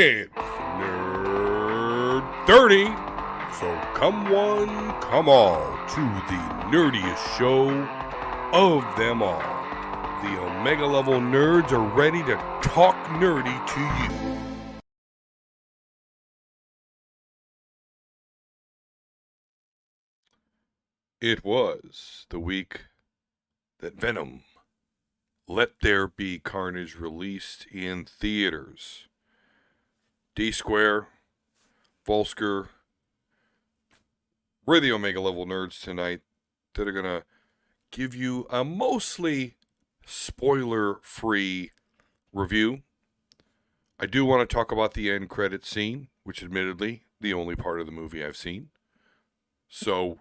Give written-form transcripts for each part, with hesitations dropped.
It's Nerd 30, so come one, come all to the nerdiest show of them all. The Omega level nerds are ready to talk nerdy to you. It was the week that Venom, Let There Be Carnage, released in theaters. D-Square, Volsker, we're the Omega level nerds tonight that are going to give you a mostly spoiler-free review. I do want to talk about the end credit scene, which admittedly, the only part of the movie I've seen. So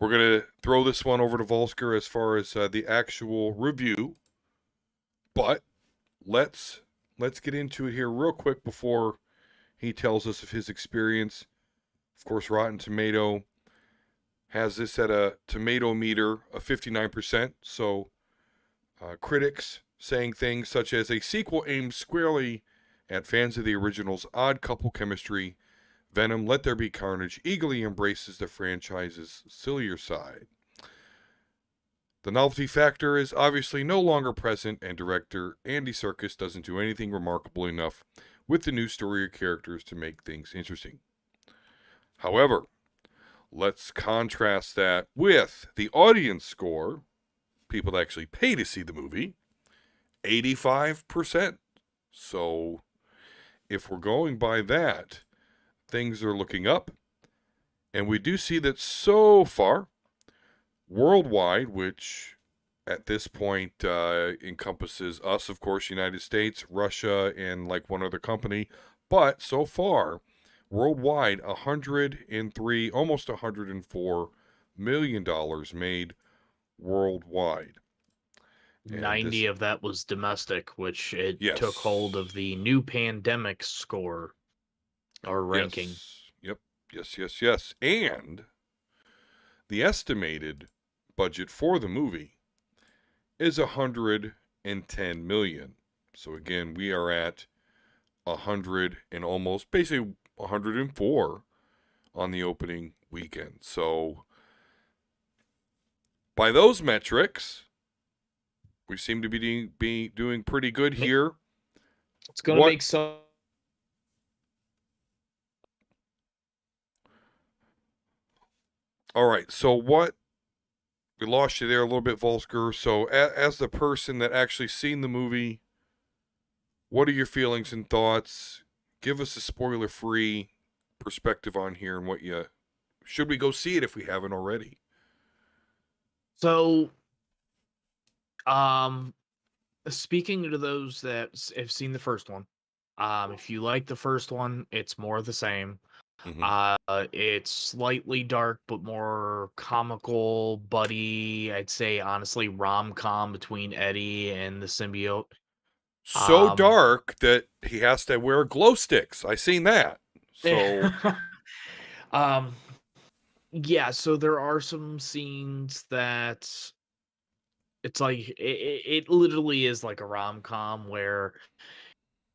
we're going to throw this one over to Volsker as far as the actual review. But let's get into it here real quick before he tells us of his experience. Of course, Rotten Tomato has this at a tomato meter of 59%. So critics saying things such as a sequel aimed squarely at fans of the original's odd couple chemistry, Venom, Let There Be Carnage eagerly embraces the franchise's sillier side. The novelty factor is obviously no longer present, and director Andy Serkis doesn't do anything remarkable enough with the new story or characters to make things interesting. However, let's contrast that with the audience score, people that actually pay to see the movie, 85%. So if we're going by that, things are looking up. And we do see that so far, worldwide, which at this point encompasses us, of course, United States, Russia, and like one other company. But so far, worldwide, $103, almost $104 million made worldwide. And 90 of that was domestic, which it Yes. took hold of the new pandemic score or ranking. Yes. And the estimated budget for the movie is $110 million. So again, we are at 100 and almost basically 104 on the opening weekend. So by those metrics, we seem to be doing pretty good here. It's going to make some. All right, so what? We lost you there a little bit, Volsker. So as the person that actually seen the movie, what are your feelings and thoughts? Give us a spoiler-free perspective on here and what you... Should we go see it if we haven't already? So, speaking to those that have seen the first one, if you like the first one, it's more of the same. Mm-hmm. It's slightly dark, but more comical, buddy. I'd say, honestly, rom-com between Eddie and the symbiote. So dark that he has to wear glow sticks. I seen that. So, yeah. So there are some scenes that it's like it literally is like a rom-com where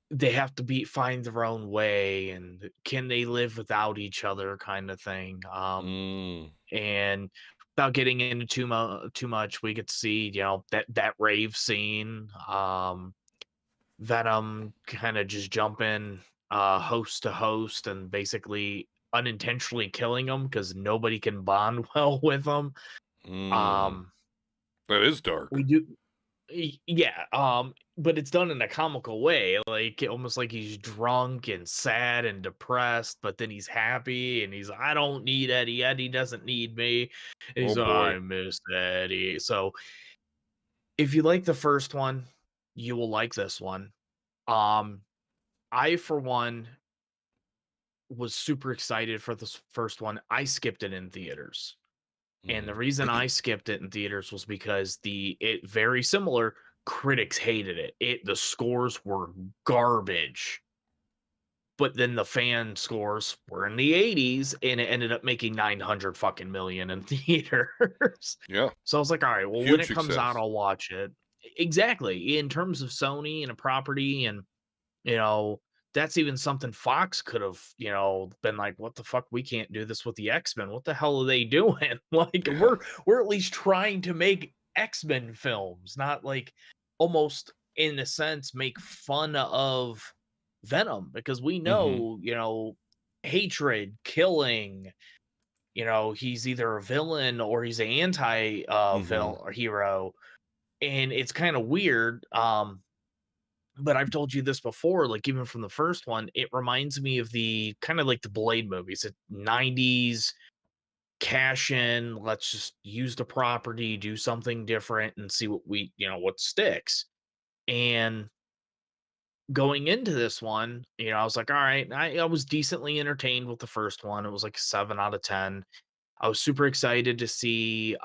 they have to find their own way, and can they live without each other, kind of thing. And without getting into too much, we get to see, that rave scene. Venom kind of just jumping host to host and basically unintentionally killing them because nobody can bond well with them. That is dark. We do. Yeah, but it's done in a comical way, like almost like he's drunk and sad and depressed, but then he's happy and he's, I don't need Eddie. Eddie doesn't need me. And he's, I miss Eddie. So if you like the first one, you will like this one. I, for one, was super excited for this first one. I skipped it in theaters. And the reason I skipped it in theaters was because it very similar. Critics hated it. The scores were garbage. But then the fan scores were in the 80s, and it ended up making 900 fucking million in theaters. Yeah. So I was like, all right, well, huge when it comes success. out, I'll watch it. Exactly. In terms of Sony and a property and, that's even something Fox could have, been like, "What the fuck? We can't do this with the X-Men. What the hell are they doing?" Like, Yeah. we're at least trying to make X-Men films, not like almost in a sense make fun of Venom because we Mhm. know, hatred, killing, he's either a villain or he's an anti Mhm. villain or hero. And it's kind of weird. But I've told you this before, like even from the first one, it reminds me of the kind of like the Blade movies, the 90s cash in, let's just use the property, do something different and see what what sticks. And going into this one, I was like, all right, I was decently entertained with the first one. It was like a 7 out of 10. I was super excited to see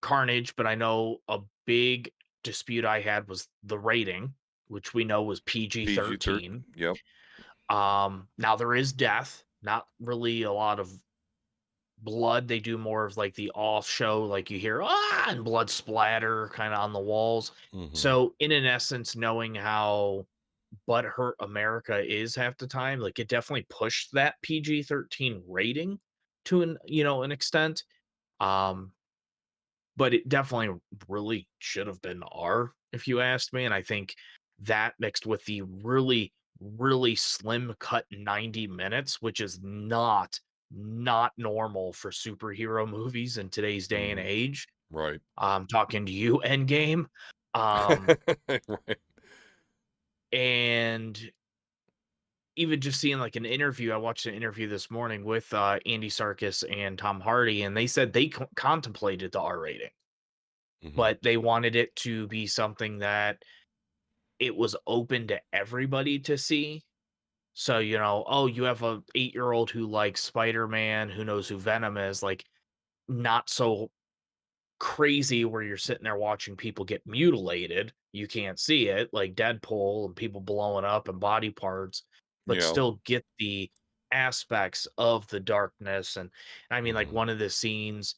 Carnage, but I know a big dispute I had was the rating, which we know was PG PG 13. 13. Yep. Now there is death, not really a lot of blood. They do more of like the off show, like you hear and blood splatter kind of on the walls. Mhm. So, in an essence, knowing how butthurt America is half the time, like it definitely pushed that PG 13 rating to an extent. Um, but it definitely really should have been R, if you asked me, and I think that mixed with the really, really slim cut 90 minutes, which is not normal for superhero movies in today's day and Mhm. age. Right. I'm talking to you, Endgame. Um, Right. and even just seeing like an interview, I watched an interview this morning with Andy Serkis and Tom Hardy, and they said they contemplated the R rating, Mhm. but they wanted it to be something that it was open to everybody to see. So, oh, you have a 8-year-old who likes Spider-Man, who knows who Venom is, like not so crazy where you're sitting there watching people get mutilated. You can't see it, like Deadpool and people blowing up and body parts, but Yeah. still get the aspects of the darkness. And I mean, like Mhm. one of the scenes,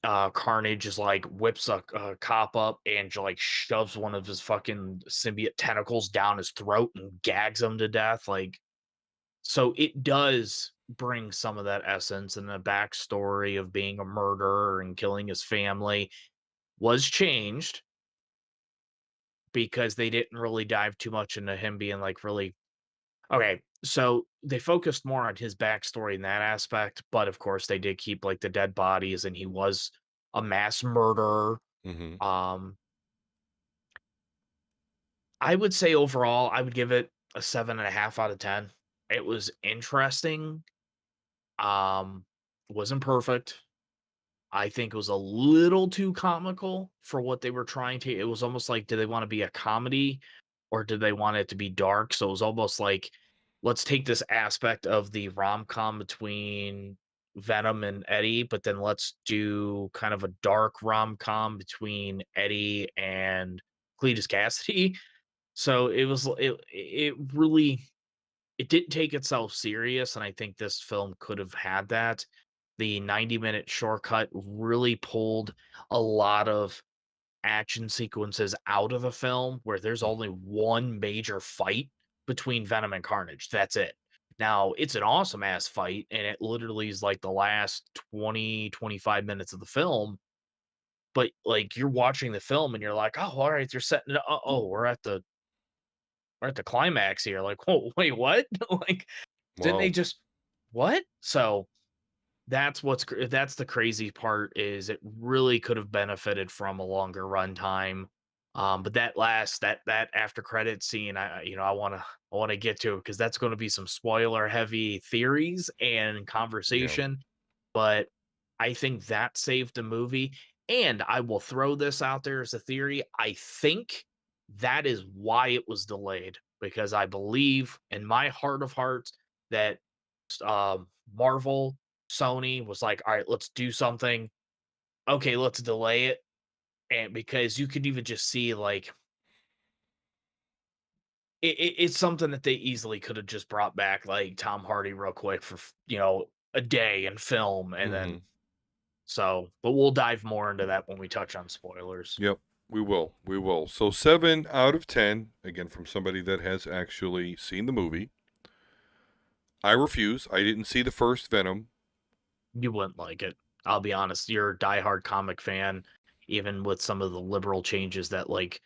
Carnage is like whips a cop up and like shoves one of his fucking symbiote tentacles down his throat and gags him to death. Like, so it does bring some of that essence and the backstory of being a murderer and killing his family was changed because they didn't really dive too much into him being like really okay. So they focused more on his backstory in that aspect, but of course they did keep like the dead bodies and he was a mass murderer. Mhm. Um, I would say overall, I would give it a 7.5 out of 10. It was interesting. Wasn't perfect. I think it was a little too comical for what they were trying to. It was almost like, did they want to be a comedy or did they want it to be dark? So it was almost like, let's take this aspect of the rom com between Venom and Eddie, but then let's do kind of a dark rom com between Eddie and Cletus Cassidy. So it really it didn't take itself serious, and I think this film could have had that. The 90-minute shortcut really pulled a lot of action sequences out of the film where there's Mhm. only one major fight between Venom and Carnage. That's it. Now, it's an awesome ass fight, and it literally is like the last 20-25 minutes of the film. But like you're watching the film and you're like, oh, all right, they're setting it up. Oh, we're at the climax here. Like, oh, wait, what? Like, didn't they Wow. just what? So that's the crazy part is it really could have benefited from a longer runtime. But that after credit scene, I want to get to because that's going to be some spoiler heavy theories and Yeah. conversation. But I think that saved the movie. And I will throw this out there as a theory. I think that is why it was delayed because I believe in my heart of hearts that Marvel, Sony was like, all right, let's do something. Okay, let's delay it. And because you could even just see like it's something that they easily could have just brought back like Tom Hardy real quick for a day and film and then Mhm. so but we'll dive more into that when we touch on spoilers. Yep. We will. We will. So 7 out of 10, again, from somebody that has actually seen the movie. I refuse. I didn't see the first Venom. You wouldn't like it. I'll be honest. You're a diehard comic fan, even with some of the liberal changes that like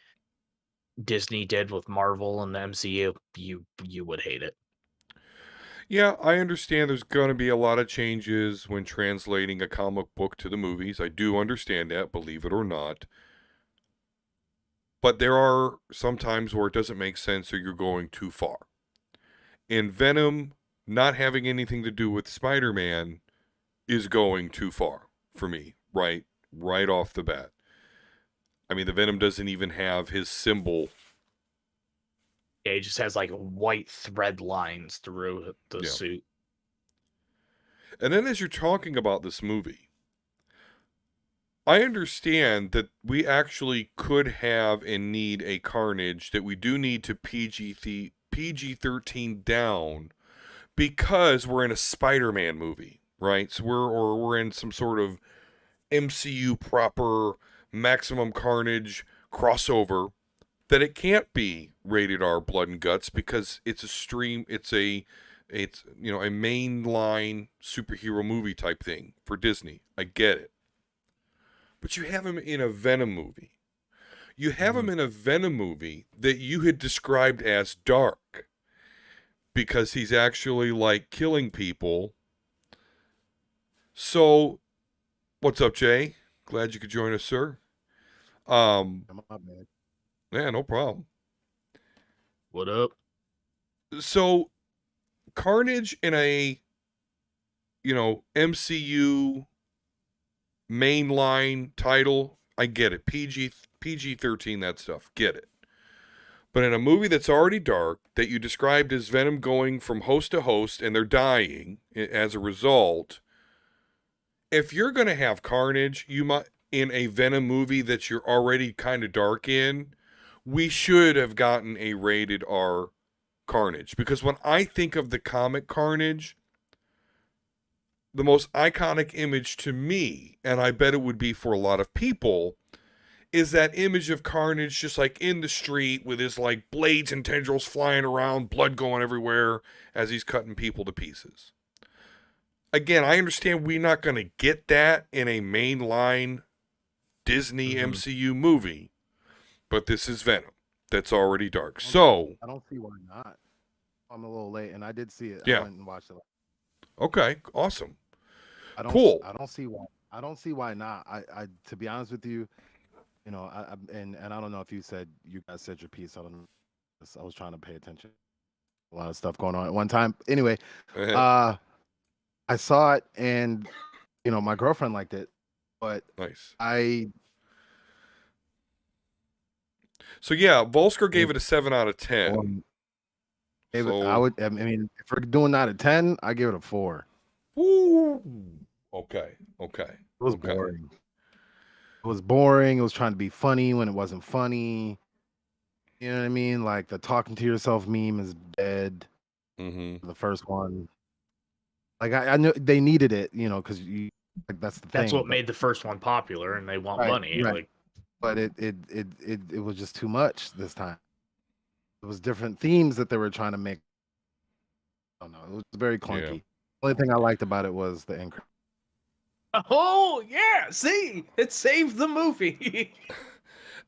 Disney did with Marvel and the MCU. You would hate it. Yeah, I understand there's going to be a lot of changes when translating a comic book to the movies. I do understand that, believe it or not. But there are some times where it doesn't make sense or you're going too far. And Venom not having anything to do with Spider-Man is going too far for me, right off the bat. I mean, the Venom doesn't even have his symbol. Yeah, he just has like white thread lines through the Yeah. suit. And then as you're talking about this movie, I understand that we actually could have and need a Carnage, that we do need to PG-13 down because we're in a Spider-Man movie, right? So we're in some sort of MCU proper Maximum Carnage crossover, that it can't be rated R blood and guts because it's a mainline superhero movie type thing for Disney. I get it. But you have him in a Venom movie. You have him in a Venom movie that you had described as dark because he's actually like killing people. So, what's up, Jay? Glad you could join us, sir. Come on, man. Yeah, no problem. What up? So, Carnage in a, MCU mainline title, I get it. PG-13, that stuff, get it. But in a movie that's already dark, that you described as Venom going from host to host and they're dying as a result, if you're going to have Carnage, you might in a Venom movie that you're already kind of dark in, we should have gotten a rated R Carnage. Because when I think of the comic Carnage, the most iconic image to me, and I bet it would be for a lot of people, is that image of Carnage just like in the street with his like blades and tendrils flying around, blood going everywhere as he's cutting people to pieces. Again, I understand we're not going to get that in a mainline Disney MCU movie, but this is Venom. That's already dark. So, I don't see why not. I'm a little late, and I did see it. Yeah. I went and watched it. okay, awesome. I don't, Cool. I don't see why. I don't see why not. I to be honest with you, and I don't know if you guys said your piece. I don't know. I was trying to pay attention. A lot of stuff going on at one time. Anyway, I saw it, and my girlfriend liked it, but Nice. So yeah, Volsker gave it a 7 out of 10. I mean, if we're doing that at 10, I give it a 4. Woo. Okay. It was boring. It was boring. It was trying to be funny when it wasn't funny. You know what I mean? Like the talking to yourself meme is dead. Mm-hmm. The first one. Like I knew they needed it, because that's the thing. That's what made the first one popular, and they want money. Right. Like, but it was just too much this time. It was different themes that they were trying to make. I don't know. It was very clunky. Yeah. The only thing I liked about it was the increment. oh yeah, see, it saved the movie.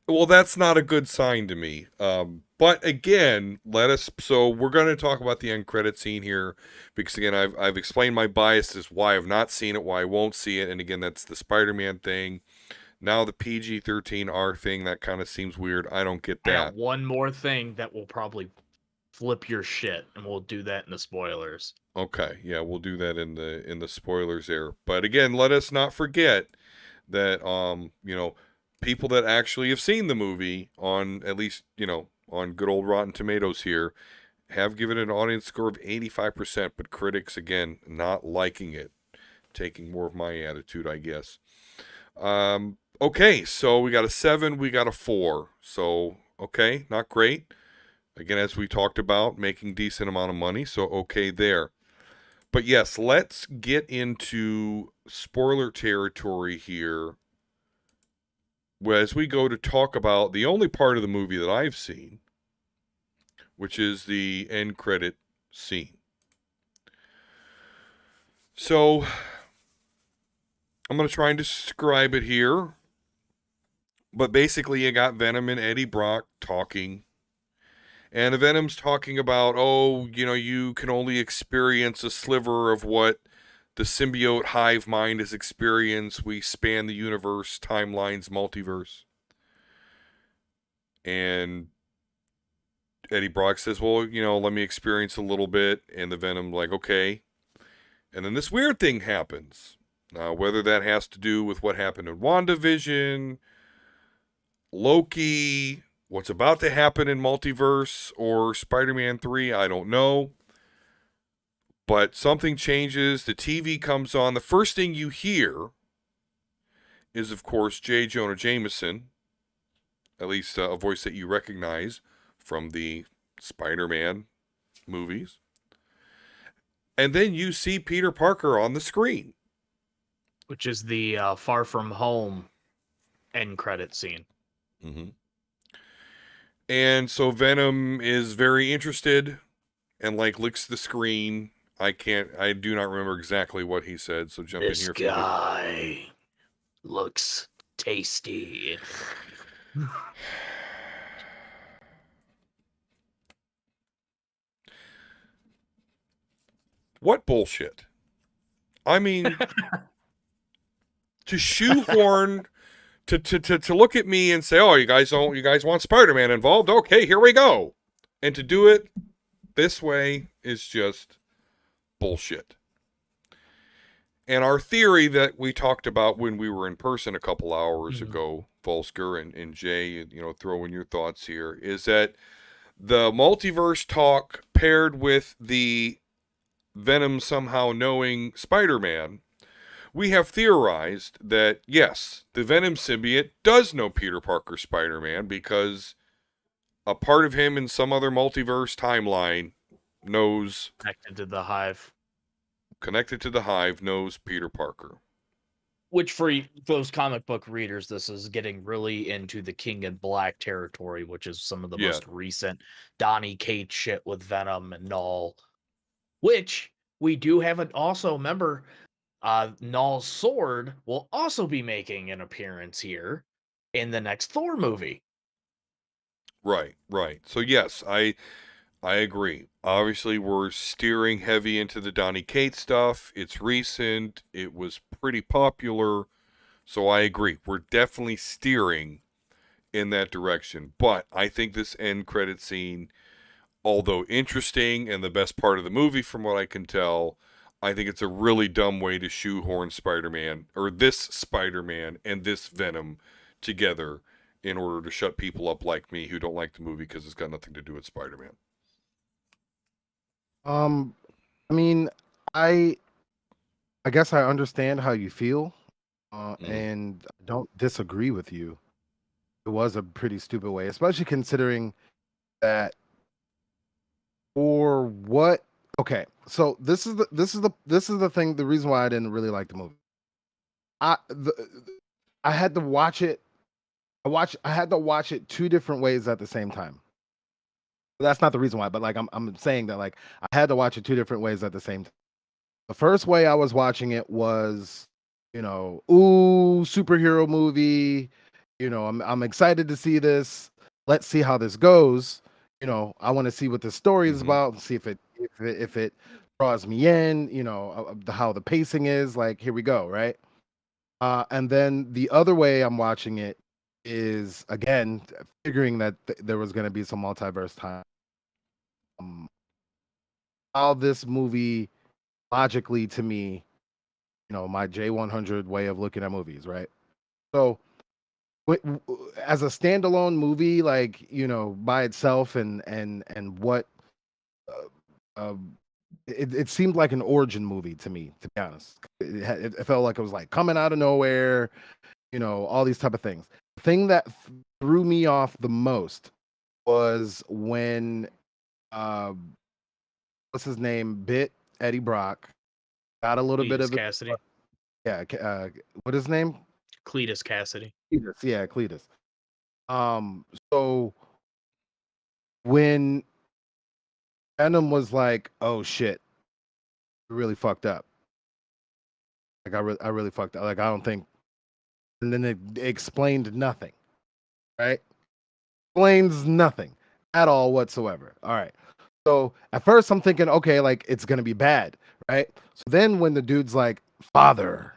Well, that's not a good sign to me. But again, so we're going to talk about the end credit scene here because again, I've explained my bias as why I've not seen it, why I won't see it, and again, that's the Spider-Man thing. Now the PG-13R thing, that kind of seems weird. I don't get I that. got one more thing that will probably flip your shit, and we'll do that in the spoilers. Okay, yeah, we'll do that in the spoilers there. But again, let us not forget that people that actually have seen the movie on at least, on good old Rotten Tomatoes here have given it an audience score of 85%, but critics again not liking it, taking more of my attitude, I guess. Okay, so we got a 7, we got a 4. So, okay, not great. Again, as we talked about, making decent amount of money, so okay there. But yes, let's get into spoiler territory here as we go to talk about the only part of the movie that I've seen, which is the end credit scene. So, I'm going to try and describe it here. But basically, you got Venom and Eddie Brock talking. And the Venom's talking about, oh, you can only experience a sliver of what the symbiote hive mind has experienced. We span the universe, timelines, multiverse. And Eddie Brock says, well, let me experience a little bit. And the Venom, like, okay. And then this weird thing happens. Now, whether that has to do with what happened in WandaVision, Loki, what's about to happen in Multiverse, or Spider-Man 3, I don't know. But something changes. The TV comes on. The first thing you hear is, of course, J. Jonah Jameson, at least a voice that you recognize from the Spider-Man movies. And then you see Peter Parker on the screen. Which is the Far From Home end credit scene. Mm-hmm. And so Venom is very interested and licks the screen. I do not remember exactly what he said, so jump in here. This guy looks tasty. What bullshit? I mean, to shoehorn, to look at me and say, oh, you guys want Spider-Man involved? Okay, here we go. And to do it this way is just bullshit. And our theory that we talked about when we were in person a couple hours ago, Volsker and Jay, throw in your thoughts here, is that the multiverse talk paired with the Venom somehow knowing Spider-Man, we have theorized that, yes, the Venom symbiote does know Peter Parker Spider-Man because a part of him in some other multiverse timeline knows... Connected to the Hive, knows Peter Parker. Which, for those comic book readers, this is getting really into the King in Black territory, which is some of the most recent Donny Cates shit with Venom and Null. Which we do have also remember, Null's sword will also be making an appearance here in the next Thor movie. Right. So yes, I agree. Obviously, we're steering heavy into the Donny Cates stuff. It's recent. It was pretty popular. So I agree. We're definitely steering in that direction. But I think this end credit scene, although interesting and the best part of the movie from what I can tell, I think it's a really dumb way to shoehorn Spider-Man, or this Spider-Man and this Venom together in order to shut people up like me who don't like the movie because it's got nothing to do with Spider-Man. I mean, I guess I understand how you feel, and don't disagree with you. It was a pretty stupid way, especially considering that for what. Okay, so this is the thing. The reason why I didn't really like the movie. I had to watch it. I had to watch it two different ways at the same time. That's not the reason why, but like I'm saying that like I had to watch it two different ways at the same time. The first way I was watching it was, ooh, superhero movie. I'm excited to see this. Let's see how this goes. I want to see what the story is about. See if it draws me in. How the pacing is. Like, here we go, right? And then the other way I'm watching it is again figuring that there was going to be some multiverse time. How this movie logically to me, my J100 way of looking at movies, right? So as a standalone movie, like, by itself and what it seemed like an origin movie to me, to be honest. It felt like it was like coming out of nowhere, all these type of things. The thing that threw me off the most was when what's his name, bit Eddie Brock, got a little bit of Cassidy. yeah, what is his name? Cletus Cassidy. Cletus, yeah, Cletus. So when Venom was like, "Oh shit, we really fucked up," like I really fucked up. Like I don't think, and then it explained nothing, right? Explains nothing at all whatsoever. All right. So at first I'm thinking, okay, like it's gonna be bad, right? So then when the dude's like, "Father,"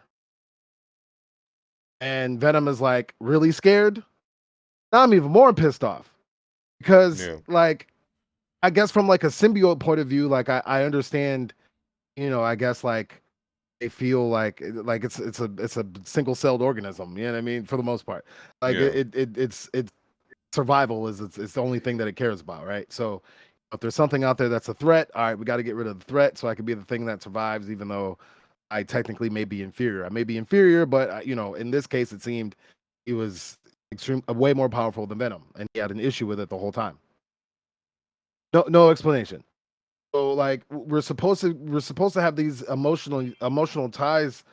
and Venom is like really scared, now I'm even more pissed off because Yeah. like I guess from like a symbiote point of view, like I understand, I guess like they feel like it's a single celled organism. You know what I mean? For the most part, like Yeah. it's survival is it's the only thing that it cares about, right? So if there's something out there that's a threat, all right, we got to get rid of the threat so I can be the thing that survives, even though I technically may be inferior. I may be inferior, but in this case, it seemed he was way more powerful than Venom, and he had an issue with it the whole time. No explanation. So like we're supposed to have these emotional ties,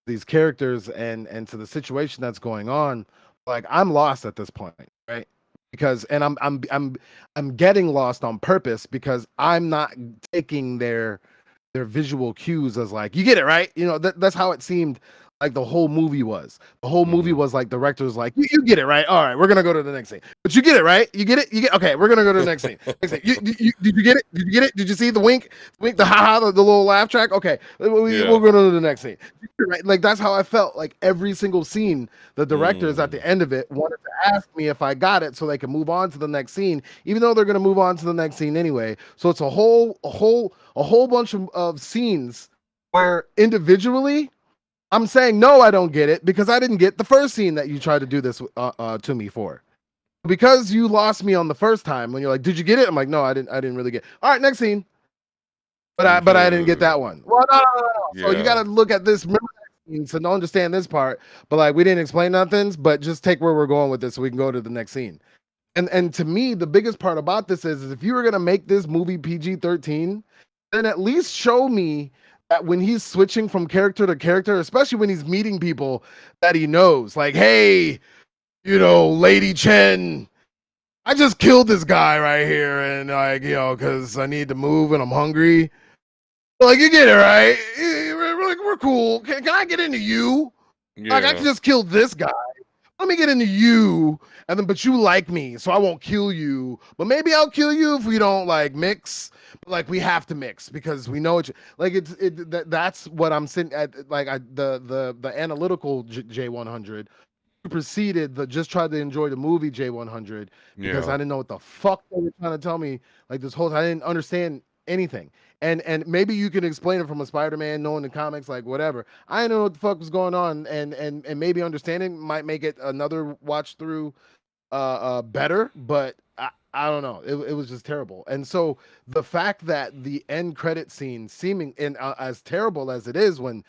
these characters and to the situation that's going on. Like I'm lost at this point, right? Because and I'm getting lost on purpose because I'm not taking their visual cues as like, you get it, right? That's how it seemed like the whole movie was. The whole movie was like directors like, you get it, right? All right, we're gonna go to the next scene. But you get it, right? You get it? You get okay, we're gonna go to the next scene. Next scene. Did you get it? Did you get it? Did you see the wink? Wink, the haha, the little laugh track? Okay, we'll go to the next scene. Right? Like that's how I felt. Like every single scene, the directors at the end of it wanted to ask me if I got it so they can move on to the next scene, even though they're gonna move on to the next scene anyway. So it's a whole bunch of scenes where individually I'm saying no, I don't get it because I didn't get the first scene that you tried to do this to me for. Because you lost me on the first time when you're like, "Did you get it?" I'm like, "No, I didn't really get it." All right, next scene. But I didn't get that one. Well, no. So you got to look at this. Remember that scene, so don't understand this part. But like we didn't explain nothing. But just take where we're going with this, so we can go to the next scene. And to me, the biggest part about this is if you were gonna make this movie PG-13, then at least show me that when he's switching from character to character, especially when he's meeting people that he knows, like, hey, Lady Chen, I just killed this guy right here, and like, because I need to move and I'm hungry. Like, you get it, right? We're cool. Can I get into you? Like, I just killed this guy. Let me get into you, and then but you like me, so I won't kill you. But maybe I'll kill you if we don't like mix. But like we have to mix because we know that's what I'm sitting at. Like the analytical J100 preceded just tried to enjoy the movie J100 because I didn't know what the fuck they were trying to tell me. Like this whole time, I didn't understand anything. And maybe you can explain it from a Spider-Man, knowing the comics, like whatever. I didn't know what the fuck was going on, and maybe understanding might make it another watch through better, but I don't know. It was just terrible. And so the fact that the end credit scene seeming and as terrible as it is when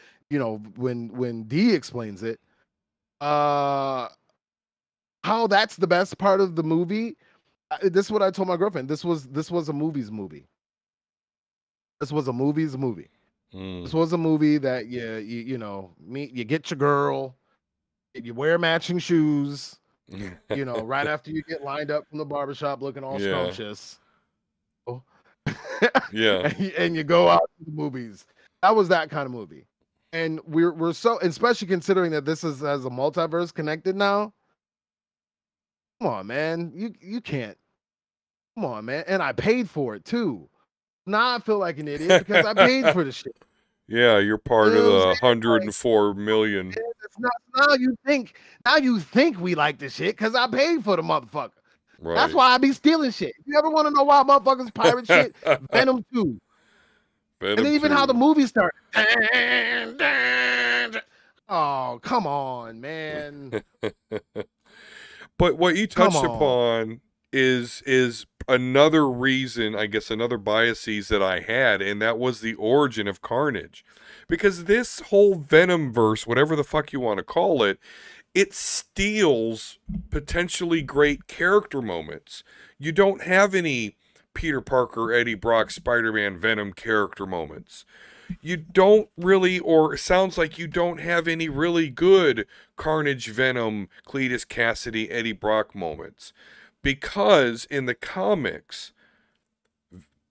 when D explains it, how that's the best part of the movie. This is what I told my girlfriend. This was a movie's movie. This was a movie's movie. This was a movie that you get your girl, you wear matching shoes, right after you get lined up from the barbershop looking all scrumptious. Yeah. and you go out to the movies. That was that kind of movie. And we're so, especially considering that this is as a multiverse connected now. Come on, man. You can't. Come on, man. And I paid for it too. Now I feel like an idiot because I paid for the shit. Yeah, you're part of the 104 million. Now you think we like the shit because I paid for the motherfucker. Right. That's why I be stealing shit. You ever want to know why motherfuckers pirate shit? Venom 2. Venom and even 2. how the movie started. Oh, come on, man. But what you touched upon is another reason, I guess, another biases that I had, and that was the origin of Carnage. Because this whole Venom verse, whatever the fuck you want to call it, it steals potentially great character moments. You don't have any Peter Parker, Eddie Brock, Spider-Man, Venom character moments. You don't really, or it sounds like you don't have any really good Carnage, Venom, Cletus Cassidy, Eddie Brock moments. Because in the comics,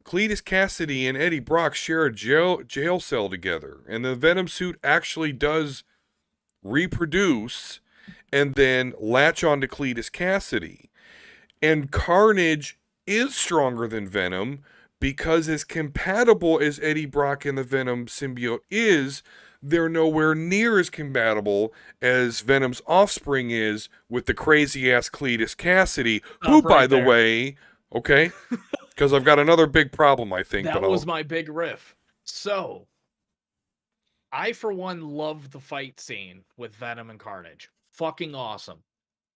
Cletus Cassidy and Eddie Brock share a jail cell together. And the Venom suit actually does reproduce and then latch onto Cletus Cassidy. And Carnage is stronger than Venom because as compatible as Eddie Brock and the Venom symbiote is, they're nowhere near as compatible as Venom's offspring is with the crazy-ass Cletus Cassidy, who, by the way, okay, because I've got another big problem, I think. That was my big riff. So, I, for one, love the fight scene with Venom and Carnage. Fucking awesome.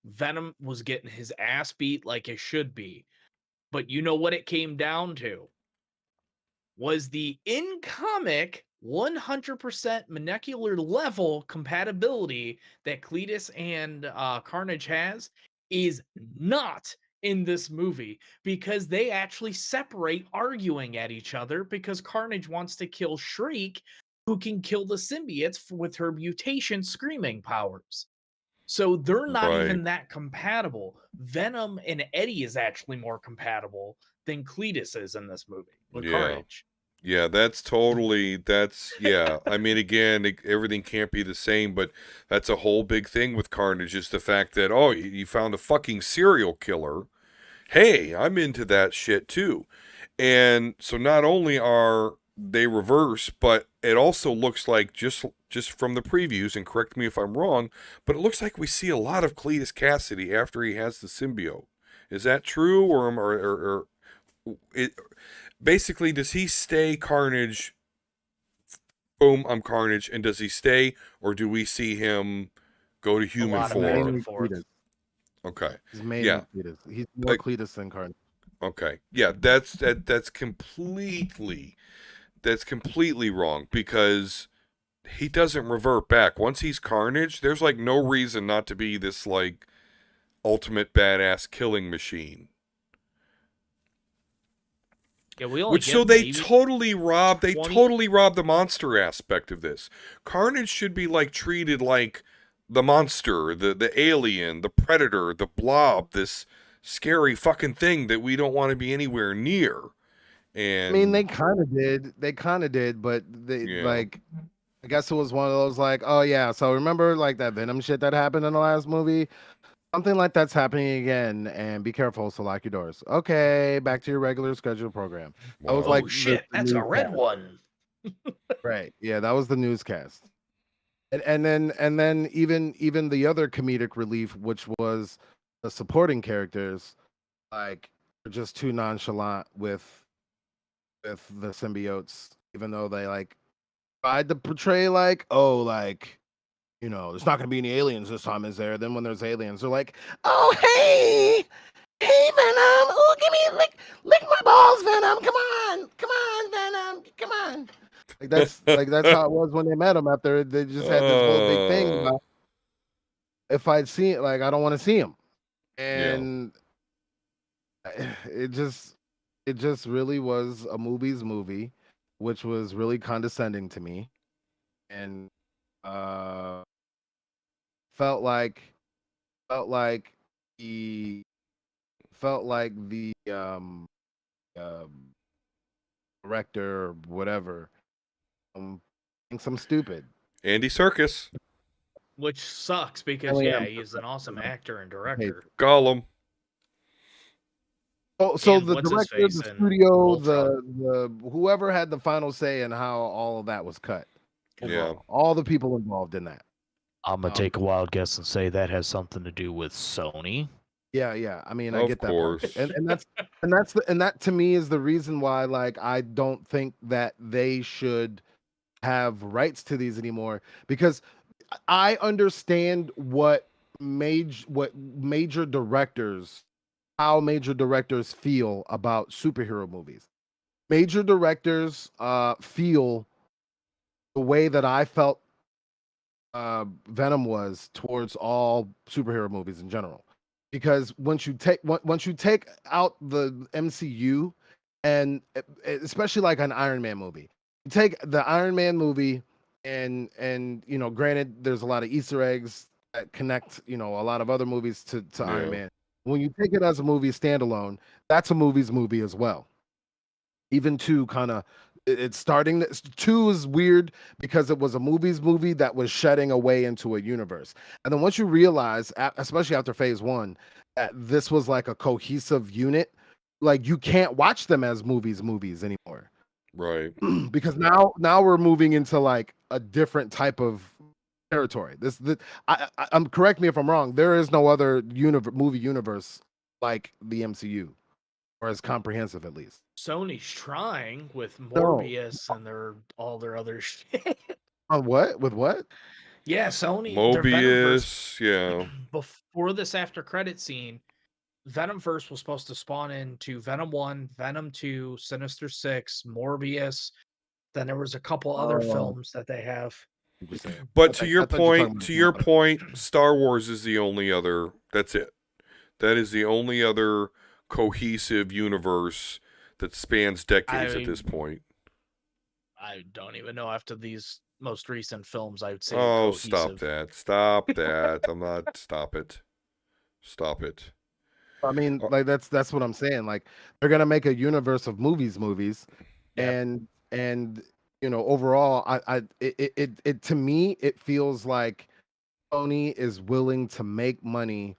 Venom was getting his ass beat like it should be. But you know what it came down to? Was the in-comic 100% molecular level compatibility that Cletus and Carnage has is not in this movie, because they actually separate arguing at each other because Carnage wants to kill Shriek, who can kill the symbiotes with her mutation screaming powers. So they're not even that compatible. Venom and Eddie is actually more compatible than Cletus is in this movie with Carnage. Yeah, yeah. I mean, again, everything can't be the same, but that's a whole big thing with Carnage is the fact that, oh, you found a fucking serial killer. Hey, I'm into that shit too. And so not only are they reverse, but it also looks like just from the previews, and correct me if I'm wrong, but it looks like we see a lot of Cletus Cassidy after he has the symbiote. Is that true, or basically does he stay Carnage? Boom, I'm Carnage, and does he stay, or do we see him go to human form? Okay, he's mainly Cletus. He's more Cletus than Carnage. Okay, yeah, that's completely wrong, because he doesn't revert back. Once he's Carnage, there's like no reason not to be this like ultimate badass killing machine. Yeah, we only totally rob the monster aspect of this. Carnage should be like treated like the monster, the alien, the predator, the blob, this scary fucking thing that we don't want to be anywhere near. And I mean, they kind of did, but like, I guess it was one of those like, oh yeah, so remember like that Venom shit that happened in the last movie? Something like that's happening again, and be careful, so lock your doors. Okay, back to your regular scheduled program. Wow. I was like, shit, that's a red one. Right, yeah, that was the newscast. And then even the other comedic relief, which was the supporting characters, like, are just too nonchalant with the symbiotes, even though they like tried to portray like, oh, like, you know, there's not going to be any aliens this time, is there? Then when there's aliens, they're like, oh, hey, Venom, oh, give me, lick my balls, Venom, come on, Venom, come on. Like that's how it was when they met him after they just had this whole big thing about, if I'd seen it, like, I don't want to see him. And it just really was a movie, which was really condescending to me. And felt like the director or whatever thinks I'm stupid. Andy Serkis, which sucks because he's an awesome actor and director. Gollum. So the director, the studio, the whoever had the final say in how all of that was cut. Yeah, all the people involved in that. I'm gonna take a wild guess and say that has something to do with Sony. Yeah. I mean, I get that part. And that to me is the reason why, like, I don't think that they should have rights to these anymore, because I understand how major directors feel about superhero movies. Major directors feel the way that I felt Venom was towards all superhero movies in general. Because once you take out the MCU and especially like an Iron Man movie. You take the Iron Man movie, and granted, there's a lot of Easter eggs that connect, a lot of other movies to Iron Yeah. Man. When you take it as a movie standalone, that's a movie as well. Even two kind of it's starting. Two is weird because it was a movie that was shedding away into a universe, and then once you realize, especially after Phase 1, that this was like a cohesive unit, like you can't watch them as movies anymore. Right. Because now we're moving into like a different type of territory. I'm correct me if I'm wrong. There is no other movie universe like the MCU, or as comprehensive at least. Sony's trying with No. Morbius and all their other shit. On what? With what? Yeah, Sony, their Venomverse. Mobius, yeah. Before this after credit scene, Venomverse was supposed to spawn into Venom 1, Venom 2, Sinister 6, Morbius. Then there was a couple other films that they have. But Okay, to your I thought you were talking point, about Star Wars is the only other. That's it. That is the only other cohesive universe that spans decades at this point. I don't even know after these most recent films. I would say. Oh, cohesive. stop that! Stop that! I'm not. Stop it! Stop it! I mean, like that's what I'm saying. Like they're gonna make a universe of movies, Yep. and overall, it to me it feels like Sony is willing to make money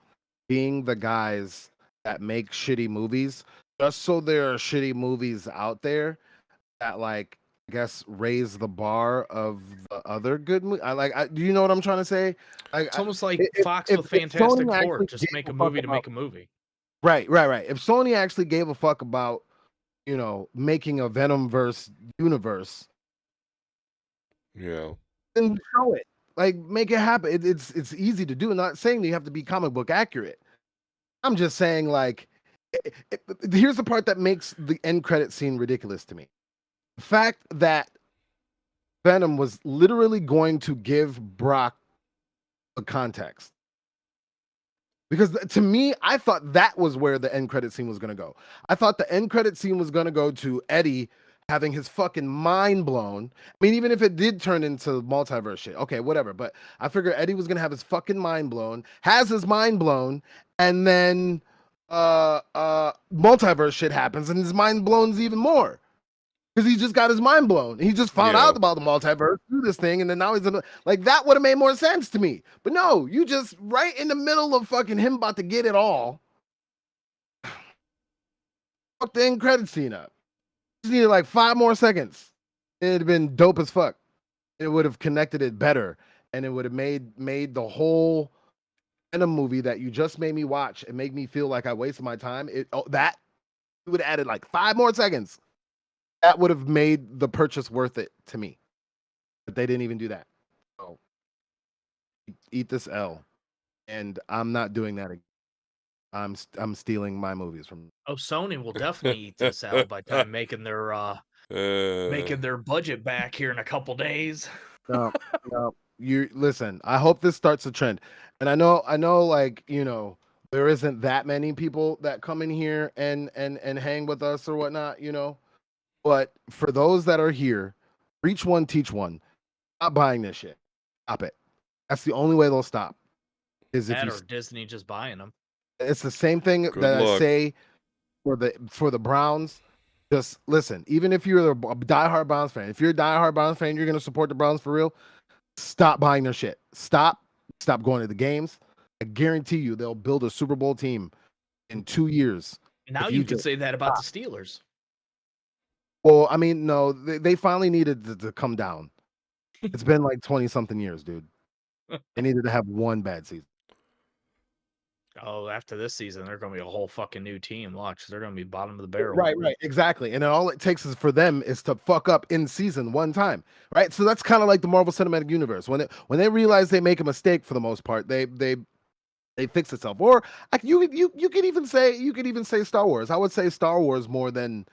being the guys that make shitty movies, just so there are shitty movies out there that, like, I guess, raise the bar of the other good movie. Do you know what I'm trying to say? It's almost like Fox with Fantastic Four. Just make a movie to make a movie. Right. If Sony actually gave a fuck about, making a Venomverse universe, Yeah. then show it. Like, make it happen. It's easy to do. I'm not saying that you have to be comic book accurate. I'm just saying, like, here's the part that makes the end credit scene ridiculous to me. The fact that Venom was literally going to give Brock a context. Because to me, I thought that was where the end credit scene was going to go. I thought the end credit scene was going to go to Eddie having his fucking mind blown. I mean, even if it did turn into multiverse shit, okay, whatever. But I figured Eddie was going to have his fucking mind blown, has his mind blown, and then multiverse shit happens and his mind blown's even more. Because he just got his mind blown. He just found out about the multiverse through this thing, and then now he's like, that would have made more sense to me. But no, you just right in the middle of fucking him about to get it all. Fuck the end credit scene up. Just needed like 5 more seconds. It'd have been dope as fuck. It would have connected it better, and it would have made the whole Venom movie that you just made me watch and make me feel like I wasted my time. That would have added like 5 more seconds. That would have made the purchase worth it to me. But they didn't even do that. So eat this L. And I'm not doing that again. I'm stealing my movies from. Oh, Sony will definitely eat this L by time making their budget back here in a couple days. No. You listen, I hope this starts a trend. And I know like, there isn't that many people that come in here and hang with us or whatnot, But for those that are here, reach one, teach one. Stop buying this shit. Stop it. That's the only way they'll stop. Is if or Disney just buying them. It's the same thing I say for the Browns. Just listen. Even if you're a diehard Browns fan, if you're a diehard Browns fan, you're gonna support the Browns for real. Stop buying their shit. Stop going to the games. I guarantee you, they'll build a Super Bowl team in 2 years. Now you could say that about the Steelers. Well, I mean, no, they finally needed to come down. It's been like 20-something years, dude. They needed to have one bad season. Oh, after this season, they're going to be a whole fucking new team. Watch, they're going to be bottom of the barrel. Right, exactly. And all it takes is for them is to fuck up in season one time, right? So that's kind of like the Marvel Cinematic Universe. When they realize they make a mistake, for the most part, they fix itself. Or you could even say Star Wars. I would say Star Wars more than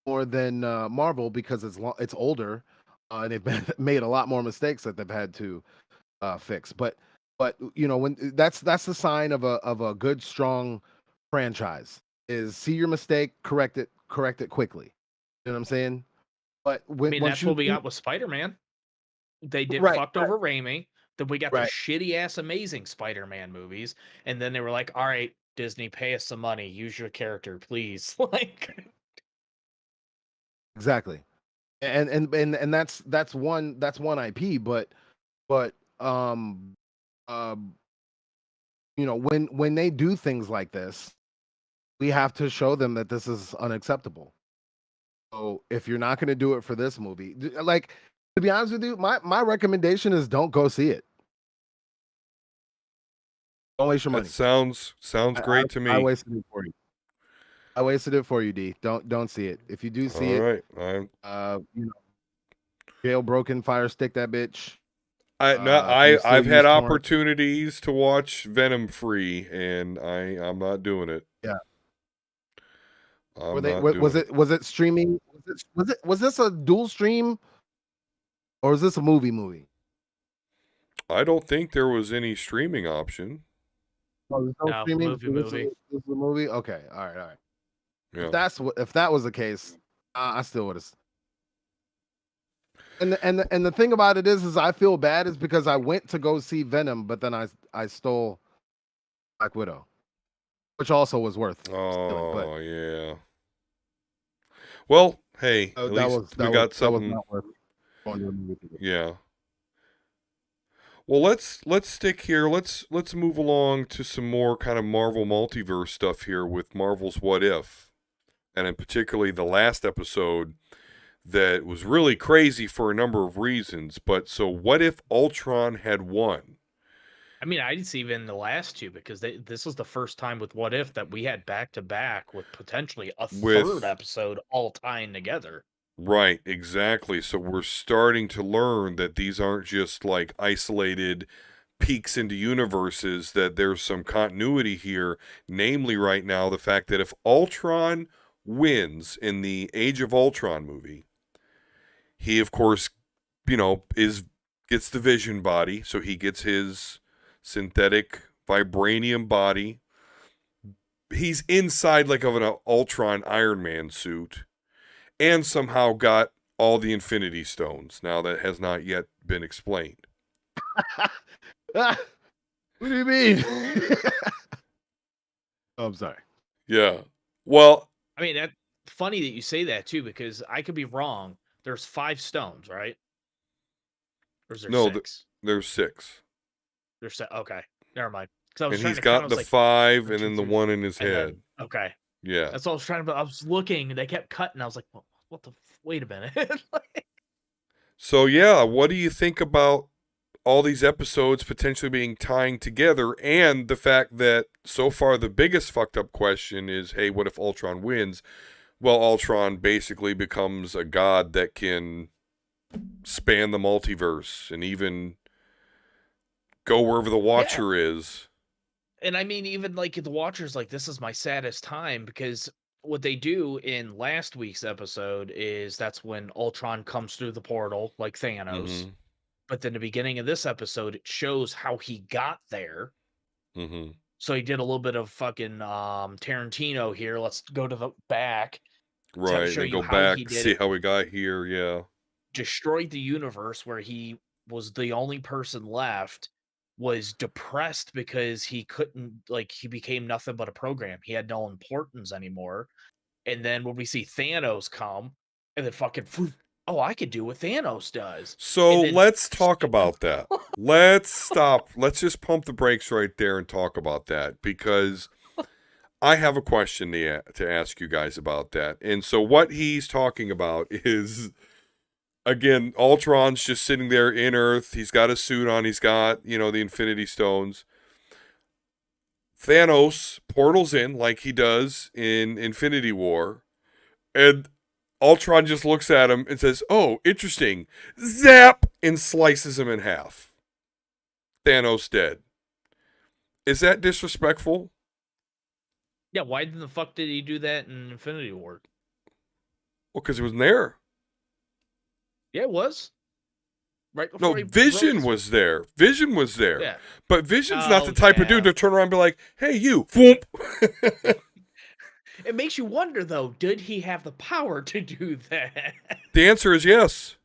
Marvel because it's older, and they've made a lot more mistakes that they've had to fix. But when that's the sign of a good strong franchise is see your mistake, correct it quickly. You know what I'm saying? But I when mean, once that's you what we see, got with Spider-Man. They did right, fucked over Raimi. Then we got the right, shitty ass Amazing Spider-Man movies, and then they were like, "All right, Disney, pay us some money. Use your character, please." Like, exactly. And that's one IP, but um you know, when they do things like this, we have to show them that this is unacceptable. So if you're not going to do it for this movie, like, to be honest with you, my recommendation is don't go see it. Don't waste your That money. sounds I, I, great to I me. wasted it for you. I wasted it for you, D. Don't see it. If you do see All it, right. I'm you know, jailbroken, fire stick that bitch. I no, If you still I've had use torrent, opportunities to watch Venom free, and I'm not doing it. yeah. I'm not Was doing it. it streaming? Was this a dual stream or is this a movie? I don't think there was any streaming option. Oh, there's no no, streaming. So movie. this is a movie. Okay, all right. Yeah. If that was the case, I still would have. And the thing about it is I feel bad is because I went to go see Venom, but then I stole Black Widow, which also was worth stealing. But Oh yeah. Well, hey, at least we got that was something. not worth going to the movie theater. Yeah. Well, let's stick here. Let's move along to some more kind of Marvel multiverse stuff here with Marvel's What If, and in particularly the last episode that was really crazy for a number of reasons. But so, what if Ultron had won? I mean, I didn't see even the last two because this was the first time with What If that we had back to back with potentially a third episode all tying together. Right, exactly. So we're starting to learn that these aren't just like isolated peeks into universes, that there's some continuity here. Namely, right now, the fact that if Ultron wins in the Age of Ultron movie, he, of course, gets the Vision body, so he gets his synthetic vibranium body. He's inside like of an Ultron Iron Man suit, and somehow got all the Infinity Stones. Now that has not yet been explained. What do you mean? Oh, I'm sorry. Yeah. Well, I mean, that's funny that you say that too, because I could be wrong. There's 5 stones, right? Or is there no, 6? there's 6. There's okay. Never mind. Because I was And trying he's to count. I got was the like, 5 1, and 2, then the 3, 1 in his and head. then okay. Yeah. That's all I was trying to. I was looking, and they kept cutting. I was like, what the? Wait a minute. So yeah, what do you think about all these episodes potentially being tying together, and the fact that so far the biggest fucked up question is, hey, what if Ultron wins? Well, Ultron basically becomes a god that can span the multiverse and even go wherever the Watcher is. And I mean, even like the Watchers, like, this is my saddest time because what they do in last week's episode is that's when Ultron comes through the portal like Thanos. Mm-hmm. But then the beginning of this episode, it shows how he got there. Mm-hmm. So he did a little bit of fucking Tarantino here. Let's go to the back. Right, show and you go how back, he did see it. how we got here, yeah. Destroyed the universe where he was the only person left, was depressed because he couldn't, like, he became nothing but a program. He had no importance anymore. And then when we see Thanos come, and then fucking, oh, I could do what Thanos does. So then, let's talk about that. Let's stop. Let's just pump the brakes right there and talk about that, because I have a question to ask you guys about that. And so what he's talking about is, again, Ultron's just sitting there in Earth. He's got a suit on. He's got, the Infinity Stones. Thanos portals in like he does in Infinity War. And Ultron just looks at him and says, "Oh, interesting." Zap! And slices him in half. Thanos dead. Is that disrespectful? yeah, why the fuck did he do that in Infinity War? Well, because he wasn't there. Yeah, it was. Right before No, he broke Vision his- was there. Vision was there. Yeah. But Vision's not the type of yeah. dude to turn around and be like, "Hey, you." Whoop. it makes you wonder, though, did he have the power to do that? The answer is yes.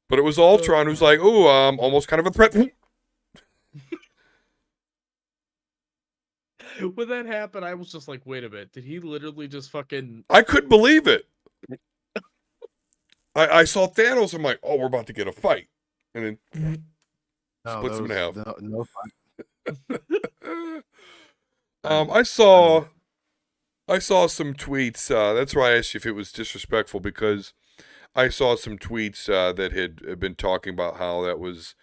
But it was Ultron who's like, "Ooh, almost kind of a threat." When that happened, I was just like, wait a minute, did he literally just fucking... I couldn't believe it. I saw Thanos. I'm like, "Oh, we're about to get a fight," and then splits him in half. No fight. I saw some tweets. That's why I asked you if it was disrespectful, because I saw some tweets that had been talking about how that was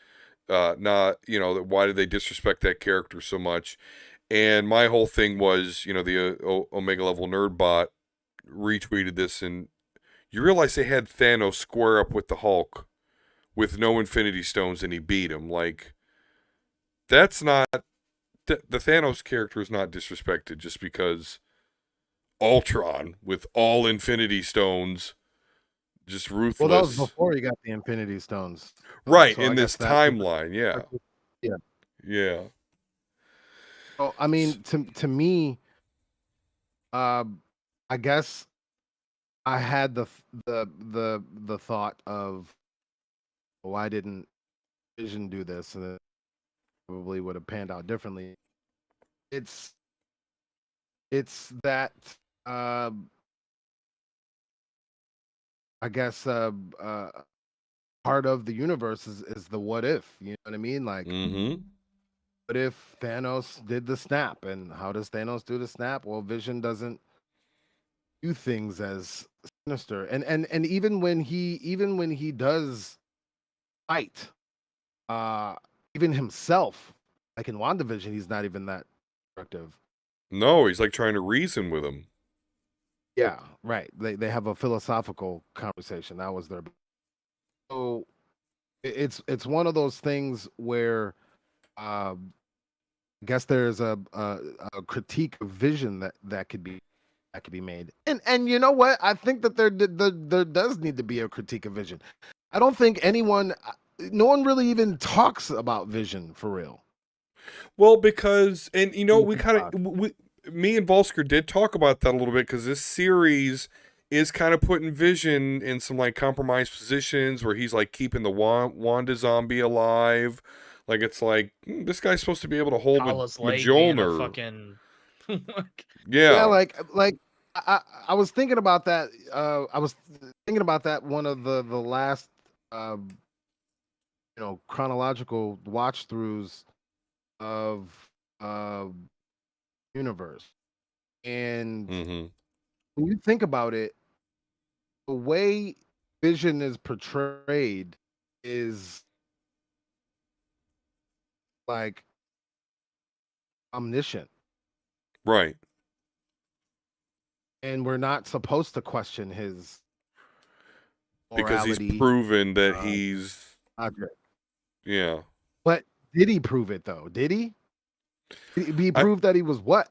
not, why did they disrespect that character so much? And my whole thing was, the Omega Level Nerd Bot retweeted this, and you realize they had Thanos square up with the Hulk with no Infinity Stones, and he beat him. Like, that's not... The Thanos character is not disrespected just because Ultron with all Infinity Stones, just ruthless. Well, that was before he got the Infinity Stones. Right, So in this timeline, yeah. Yeah. Yeah. So, I mean, to me, I guess I had the thought of, why didn't Vision do this? And it probably would have panned out differently. It's that I guess part of the universe is the what if, you know what I mean? Like, what if Thanos did the snap, and how does Thanos do the snap? Well, Vision doesn't do things as sinister, and even when he does fight, even himself, like in WandaVision, he's not even that destructive. No, he's like trying to reason with him. Yeah, right. They have a philosophical conversation. That was their... So it's one of those things where I guess there's a critique of Vision that could be made. And you know what? I think that there does need to be a critique of Vision. I don't think no one really even talks about Vision for real. Well, because, and we kind of, me and Volsker did talk about that a little bit, because this series is kind of putting Vision in some like compromised positions where he's like keeping the Wanda zombie alive. Like, it's like, this guy's supposed to be able to hold Mjolnir. Fucking... Yeah, like I was thinking about that. I was thinking about that one of the last chronological watch throughs of universe, and when you think about it, the way Vision is portrayed is like omniscient, right. and we're not supposed to question his Because morality, he's proven that he's accurate. Yeah. But did he prove it though? Did he? Did he prove that he was what?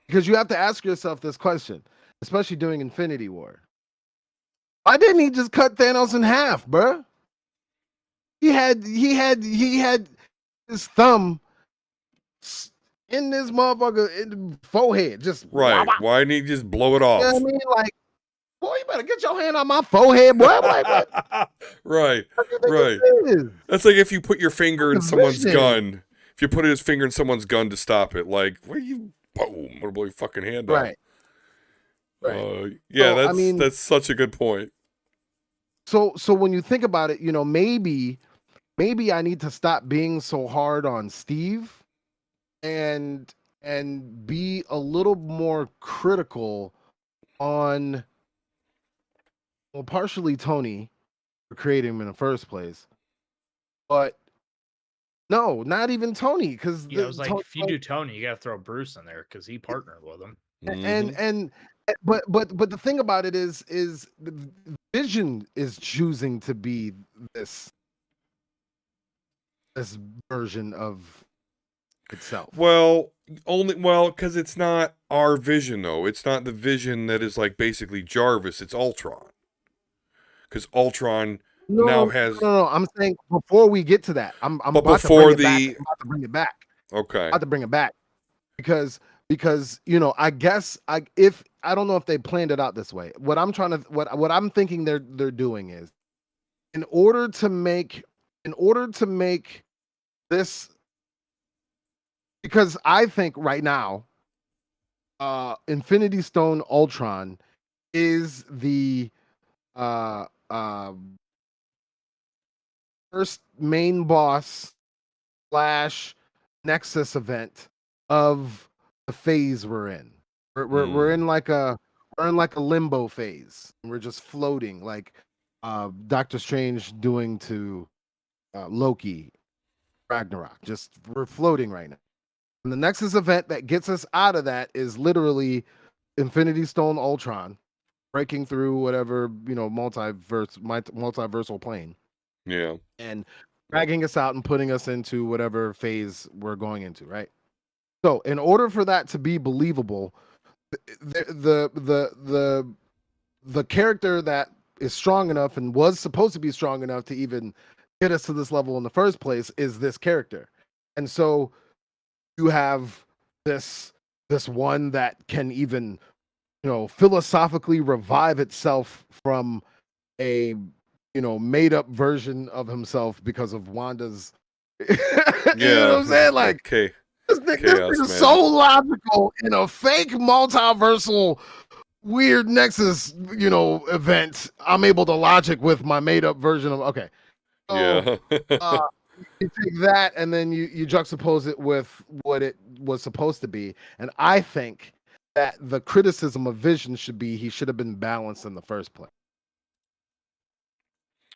Because you have to ask yourself this question, especially during Infinity War. Why didn't he just cut Thanos in half, bruh? He had his thumb in this motherfucker in the forehead, just right. Why didn't he just blow it off? You know what I mean? Like, boy, you better get your hand on my forehead, boy. What? Right. Right. That's like if you put your finger in someone's gun. If you put his finger in someone's gun to stop it, like, what are you? Boom! I'm gonna blow your fucking hand off. Right. Yeah, so, that's such a good point. So when you think about it, maybe I need to stop being so hard on Steve, and be a little more critical on, well, partially Tony for creating him in the first place, but no, not even Tony, because I was like, if you do Tony, you gotta throw Bruce in there because he partnered with him. But the thing about it is Vision is choosing to be this version of itself. Well, because it's not our Vision though. It's not the Vision that is like basically Jarvis. It's Ultron. Because Ultron now has. No. I'm saying before we get to that, I'm about to bring it back. Okay. About to bring it back. because I guess I don't know if they planned it out this way. What I'm thinking they're doing is in order to make this, because I think right now Infinity Stone Ultron is the uh first main boss slash Nexus event of the phase we're in. We're in like a limbo phase. We're just floating like Doctor Strange doing to Loki Ragnarok. Just we're floating right now. And the Nexus event that gets us out of that is literally Infinity Stone Ultron breaking through whatever, multiversal plane. Yeah. And dragging us out and putting us into whatever phase we're going into, right? So, in order for that to be believable, the character that is strong enough and was supposed to be strong enough to even get us to this level in the first place is this character. And so you have this one that can even, philosophically revive itself from a made up version of himself because of Wanda's you know what I'm saying? Like this nigga is so logical in a fake multiversal weird Nexus, event. I'm able to logic with my made up version of So, you take that and then you juxtapose it with what it was supposed to be. And I think that the criticism of Vision should be he should have been balanced in the first place.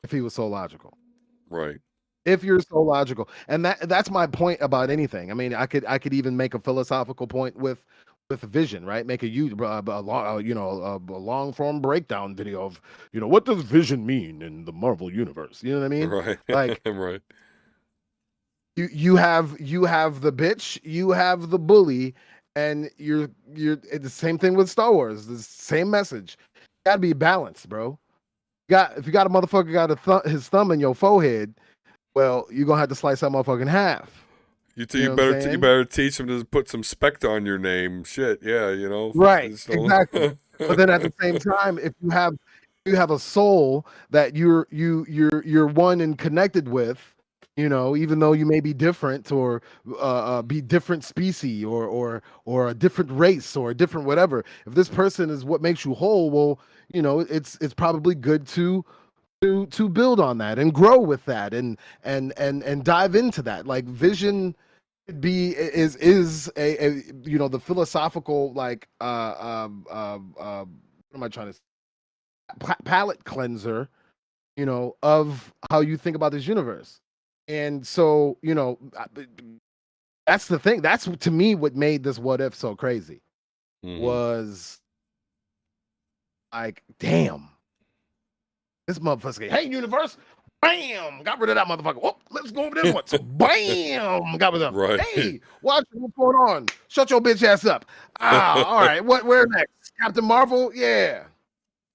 If he was so logical. Right. If you're so logical. And that's my point about anything. I mean, I could even make a philosophical point with Vision, right? Make a long form breakdown video of, what does Vision mean in the Marvel universe? You know what I mean? Right. Like right. You have the bitch, you have the bully, and you're it's the same thing with Star Wars. The same message. Gotta be balanced, bro. If you got a motherfucker got his thumb in your forehead, well, you're gonna have to slice that motherfucker in half. You better teach him to put some spect on your name. Shit, yeah, Right, exactly. But then at the same time, if you have a soul that you're one and connected with, even though you may be different or be different species or a different race or a different whatever. If this person is what makes you whole, well, it's probably good to build on that and grow with that and dive into that. Like Vision is a the philosophical like what am I trying to say? Palette cleanser, of how you think about this universe. And so, that's the thing. That's to me what made this What If so crazy. Was like, damn, this motherfucker. Hey, universe, bam, got rid of that motherfucker. Whoop, let's go over this one. So, bam, got rid of him. Right. Hey, watch what's going on. Shut your bitch ass up. All right. Where next? Captain Marvel? Yeah.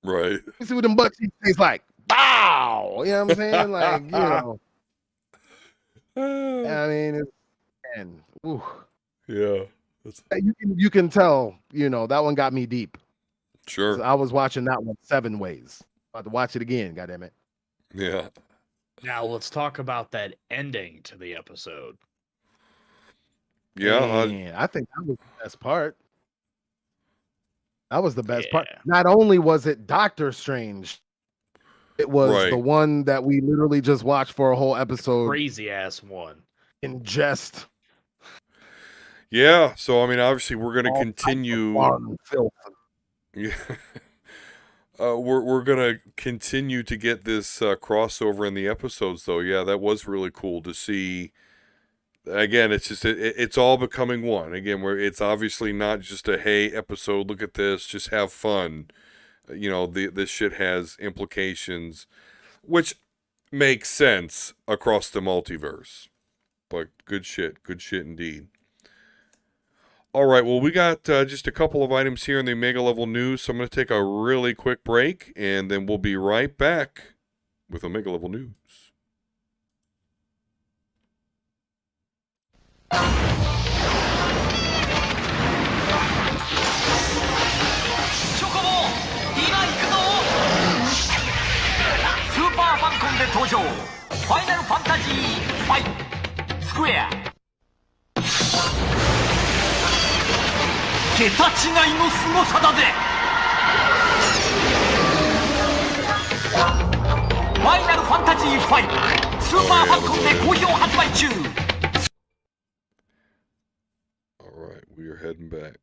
Right. You see what them butt cheeks taste like? Bow. You know what I'm saying? Like, I mean, yeah. You can tell, that one got me deep. Sure. I was watching that one 7 ways. About to watch it again, goddammit. Yeah. Now let's talk about that ending to the episode. Yeah. I think that was the best part. That was the best part. Not only was it Doctor Strange, it was the one that we literally just watched for a whole episode. Crazy ass one. In jest. Yeah. So, I mean, obviously, we're going to continue. Yeah. We're going to continue to get this crossover in the episodes, though. Yeah, that was really cool to see. Again, it's just it's all becoming one. Again, where it's obviously not just a hey episode, look at this, just have fun. This shit has implications, which makes sense across the multiverse. But good shit indeed. All right, well, we got just a couple of items here in the Omega Level News, so I'm going to take a really quick break, and then we'll be right back with Omega Level News. 登場。ファイナルファンタジー5スクエア。桁違いのすごさだぜ。ファイナルファンタジー5スーパーファッコンで好評発売中。 Alright, we are heading back.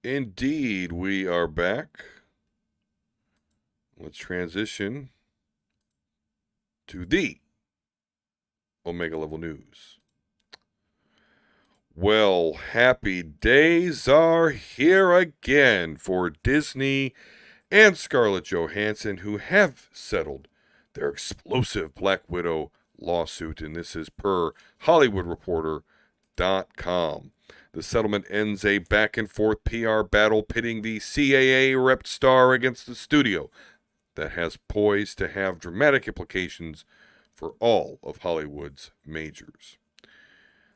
Indeed, we are back. Let's transition to the Omega Level News. Well, happy days are here again for Disney and Scarlett Johansson, who have settled their explosive Black Widow lawsuit, and this is per HollywoodReporter.com. The settlement ends a back-and-forth PR battle pitting the CAA-repped star against the studio that has poised to have dramatic implications for all of Hollywood's majors.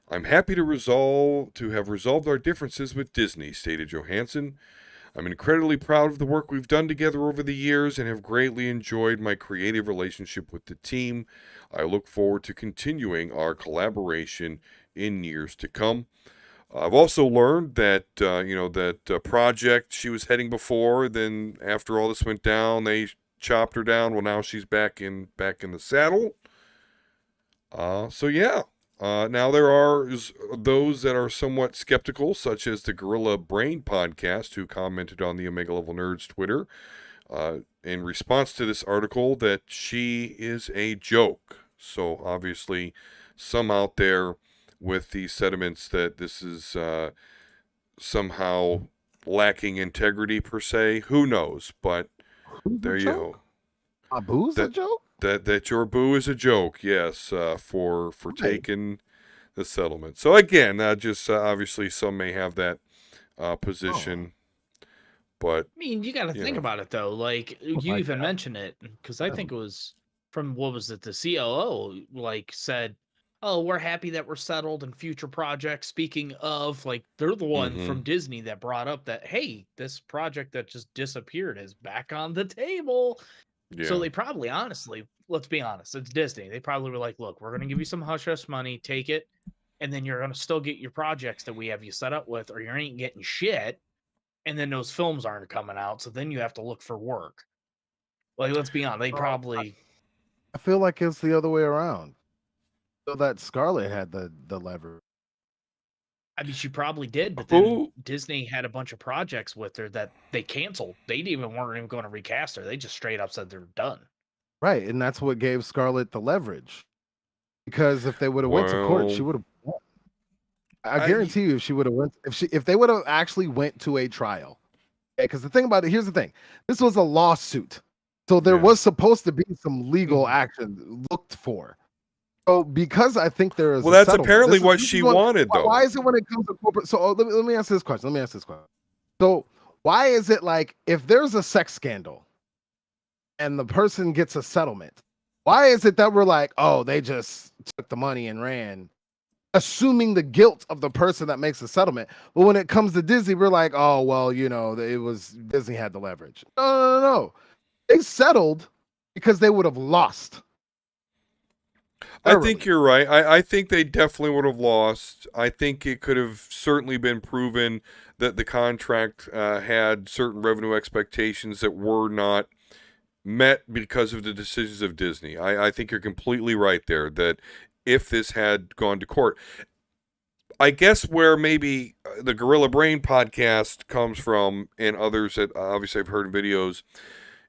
I'm happy to have resolved our differences with Disney, stated Johansson. I'm incredibly proud of the work we've done together over the years and have greatly enjoyed my creative relationship with the team. I look forward to continuing our collaboration in years to come. I've also learned that, that project she was heading before, then after all this went down, they chopped her down. Well, now she's back in the saddle. Now there are those that are somewhat skeptical, such as the Gorilla Brain podcast, who commented on the Omega Level Nerds Twitter in response to this article that she is a joke. So obviously, some out there with the sentiments that this is somehow lacking integrity per se. Who knows? But there you go. My boo's a joke? That your boo is a joke, yes, for taking the settlement. So again, just obviously some may have that position, but I mean, you got to think about it though. Like you even mentioned it because I think it was from what was it? The COO said, "Oh, we're happy that we're settled in future projects." Speaking of, they're the one from Disney that brought up that, hey, this project that just disappeared is back on the table. Yeah. So they probably, honestly, let's be honest, it's Disney. They probably were like, look, we're going to give you some hush-hush money, take it, and then you're going to still get your projects that we have you set up with, or you ain't getting shit, and then those films aren't coming out, so then you have to look for work. Let's be honest, they probably... I feel like it's the other way around. So that Scarlett had the lever. I mean, she probably did, but then Disney had a bunch of projects with her that they canceled. They weren't even going to recast her. They just straight up said they're done. Right, and that's what gave Scarlett the leverage. Because if they would have went to court, she would have won. I guarantee you, if she would have went, if they would have actually went to a trial. Because the thing about it, here's the thing: this was a lawsuit, so there was supposed to be some legal action looked for. So because I think there is that's apparently what she wanted, though. Why is it when it comes to corporate? So let me ask this question. So why is it like if there's a sex scandal and the person gets a settlement, why is it that we're like, oh, they just took the money and ran, assuming the guilt of the person that makes the settlement? But when it comes to Disney, we're like, oh, well, it was Disney had the leverage. No. They settled because they would have lost. I think you're right. I think they definitely would have lost. I think it could have certainly been proven that the contract had certain revenue expectations that were not met because of the decisions of Disney. I think you're completely right there, that if this had gone to court, I guess where maybe the Gorilla Brain podcast comes from, and others that obviously I've heard in videos,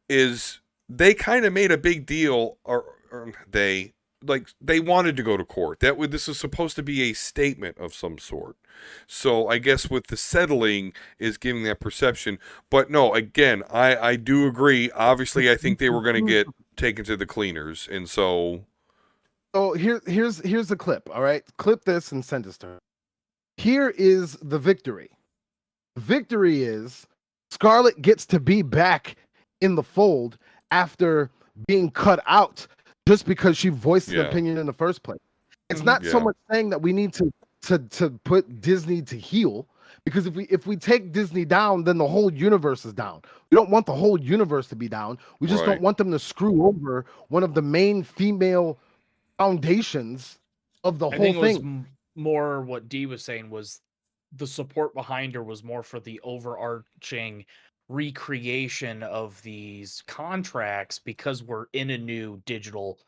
is they kind of made a big deal, or they wanted to go to court. This was supposed to be a statement of some sort. So I guess with the settling is giving that perception. But no, again, I do agree. Obviously, I think they were going to get taken to the cleaners, and so. So here's the clip. All right, clip this and send this to her. Here is the victory. The victory is Scarlett gets to be back in the fold after being cut out just because she voiced an opinion in the first place. It's not so much saying that we need to put Disney to heel, Because if we take Disney down, then the whole universe is down. We don't want the whole universe to be down. We just Right. don't want them to screw over one of the main female foundations of the I whole think it was thing. more what Dee was saying was the support behind her was more for the overarching recreation of these contracts because we're in a new digital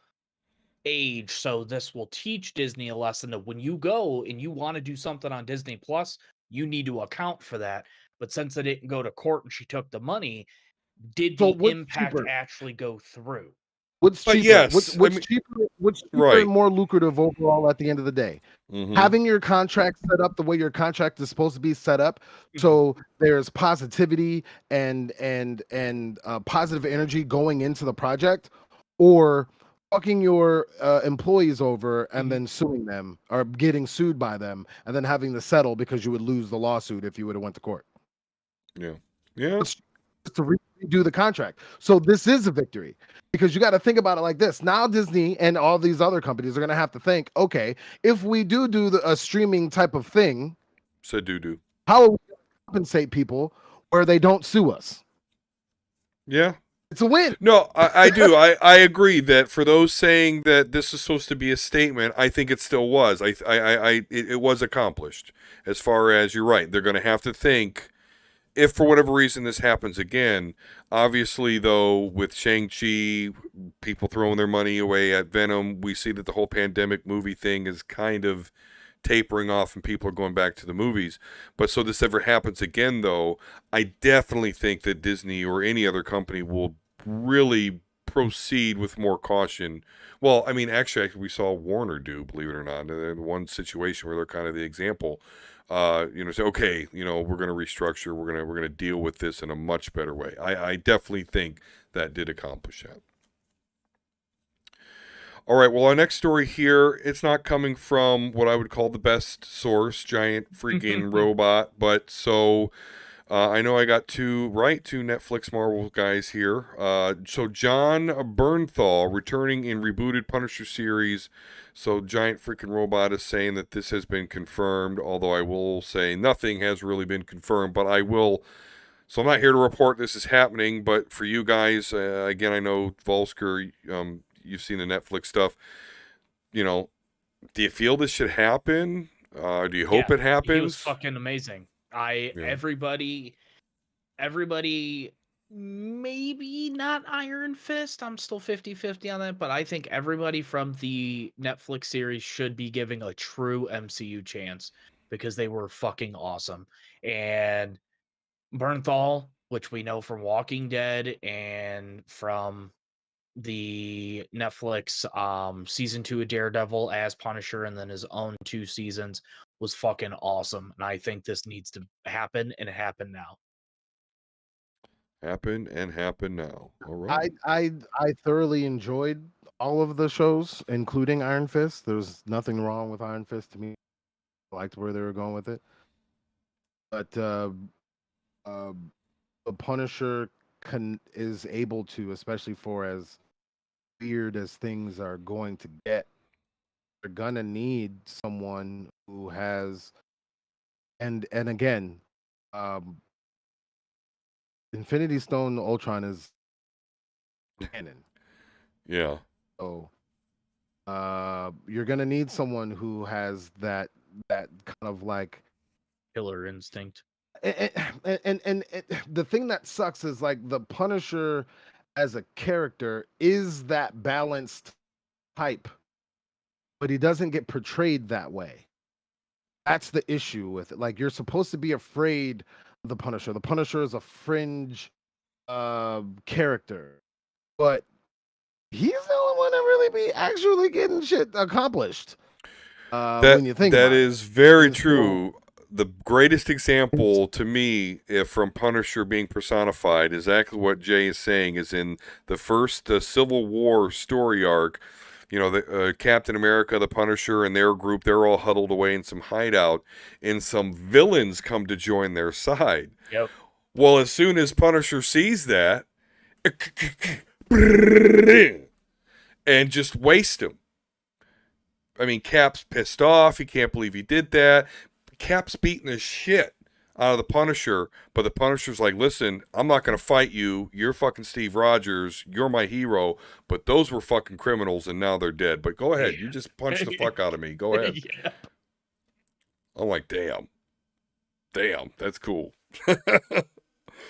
age. So this will teach Disney a lesson that when you go and you want to do something on Disney Plus, you need to account for that. But since they didn't go to court and she took the money, did So the what's impact cheaper? actually go through? What's But cheaper? yes, I What's mean, cheaper? What's cheaper right. and more lucrative overall at the end of the day? Mhm. Having your contract set up the way your contract is supposed to be set up, so there's positivity and positive energy going into the project, or fucking your employees over and then suing them or getting sued by them and then having to settle because you would lose the lawsuit if you would have went to court. Yeah. Yeah. It's just to redo the contract. So this is a victory because you got to think about it like this. Now Disney and all these other companies are going to have to think, okay, if we do a streaming type of thing, Said doo-doo. how are we going to compensate people where they don't sue us? Yeah. It's a win. No, I do. I agree that for those saying that this is supposed to be a statement, I think it still was. It was accomplished. As far as you're right, they're going to have to think if for whatever reason this happens again. Obviously, though, with Shang-Chi, people throwing their money away at Venom, we see that the whole pandemic movie thing is kind of tapering off and people are going back to the movies. But so this ever happens again, though, I definitely think that Disney or any other company will really proceed with more caution. Well, I mean, actually we saw Warner do, believe it or not, in one situation where they're kind of the example. Say, okay, we're going to restructure, we're going to deal with this in a much better way. I definitely think that did accomplish that. All right, well, our next story here, it's not coming from what I would call the best source, giant freaking robot, but so I know I got two Netflix Marvel guys here. So John Bernthal returning in rebooted Punisher series. So giant freaking robot is saying that this has been confirmed, although I will say nothing has really been confirmed, but I will. So I'm not here to report this is happening, but for you guys, again, I know Volsker, you've seen the Netflix stuff. Do you feel this should happen? Do you hope it happens? He was fucking amazing. Everybody, maybe not Iron Fist. I'm still 50-50 on that, but I think everybody from the Netflix series should be giving a true MCU chance because they were fucking awesome. And Bernthal, which we know from Walking Dead and from the Netflix season 2 of Daredevil as Punisher and then his own 2 seasons, was fucking awesome. And I think this needs to happen and happen now. Happen now. All right. I thoroughly enjoyed all of the shows, including Iron Fist. There's nothing wrong with Iron Fist to me. I liked where they were going with it. But the Punisher is able to, especially for as weird as things are going to get, they're gonna need someone who has and again, Infinity Stone Ultron is canon. Yeah. So you're gonna need someone who has that kind of like Killer instinct. And the thing that sucks is like the Punisher as a character is that balanced type, but he doesn't get portrayed that way. That's the issue with it. Like, you're supposed to be afraid of the Punisher. The Punisher is a fringe character, but he's the only one that really be actually getting shit accomplished. When you think that about is it. very true. The greatest example to me, from Punisher being personified, is exactly what Jay is saying. Is in the first Civil War story arc. The Captain America, the Punisher, and their group, they're all huddled away in some hideout, and some villains come to join their side. Yep. Well, as soon as Punisher sees that, and just waste him. I mean, Cap's pissed off. He can't believe he did that. Cap's beating the shit out of the Punisher, but the Punisher's like, listen, I'm not going to fight you. You're fucking Steve Rogers. You're my hero. But those were fucking criminals, and now they're dead. But go ahead. You just punch the fuck out of me. Go ahead. Yeah. I'm like, damn. Damn, that's cool.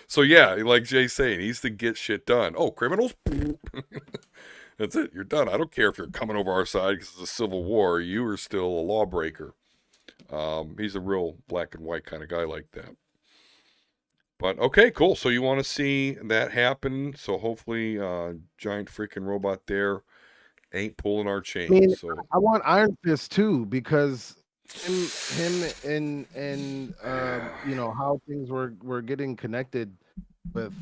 So yeah, like Jay's saying, he needs to get shit done. Oh, criminals? That's it. You're done. I don't care if you're coming over our side because it's a civil war. You are still a lawbreaker. He's a real black and white kind of guy like that. But okay, cool. So you want to see that happen? So hopefully, giant freaking robot there ain't pulling our chain. I mean, So I want Iron Fist too, because him and you know how things were getting connected with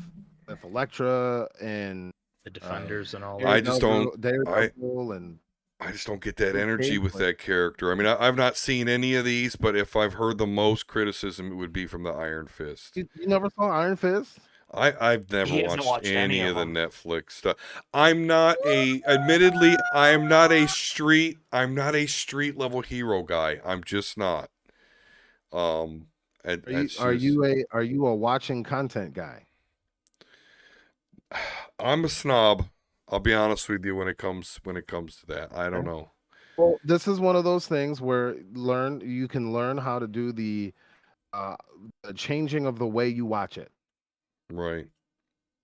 Elektra and The Defenders and all I that. just don't. Daredevil and I just don't get that Luke energy Cage, with but- that character. I mean, I've not seen any of these, but if I've heard the most criticism, it would be from the Iron Fist. you never saw Iron Fist? I've never He hasn't watched watched any any of of the Netflix stuff. Admittedly, I'm not a street level hero guy. I'm just not. Are you a watching content guy? I'm a snob. I'll be honest with you when it comes to that. I don't know. Well, this is one of those things where you can learn how to do the changing of the way you watch it. Right.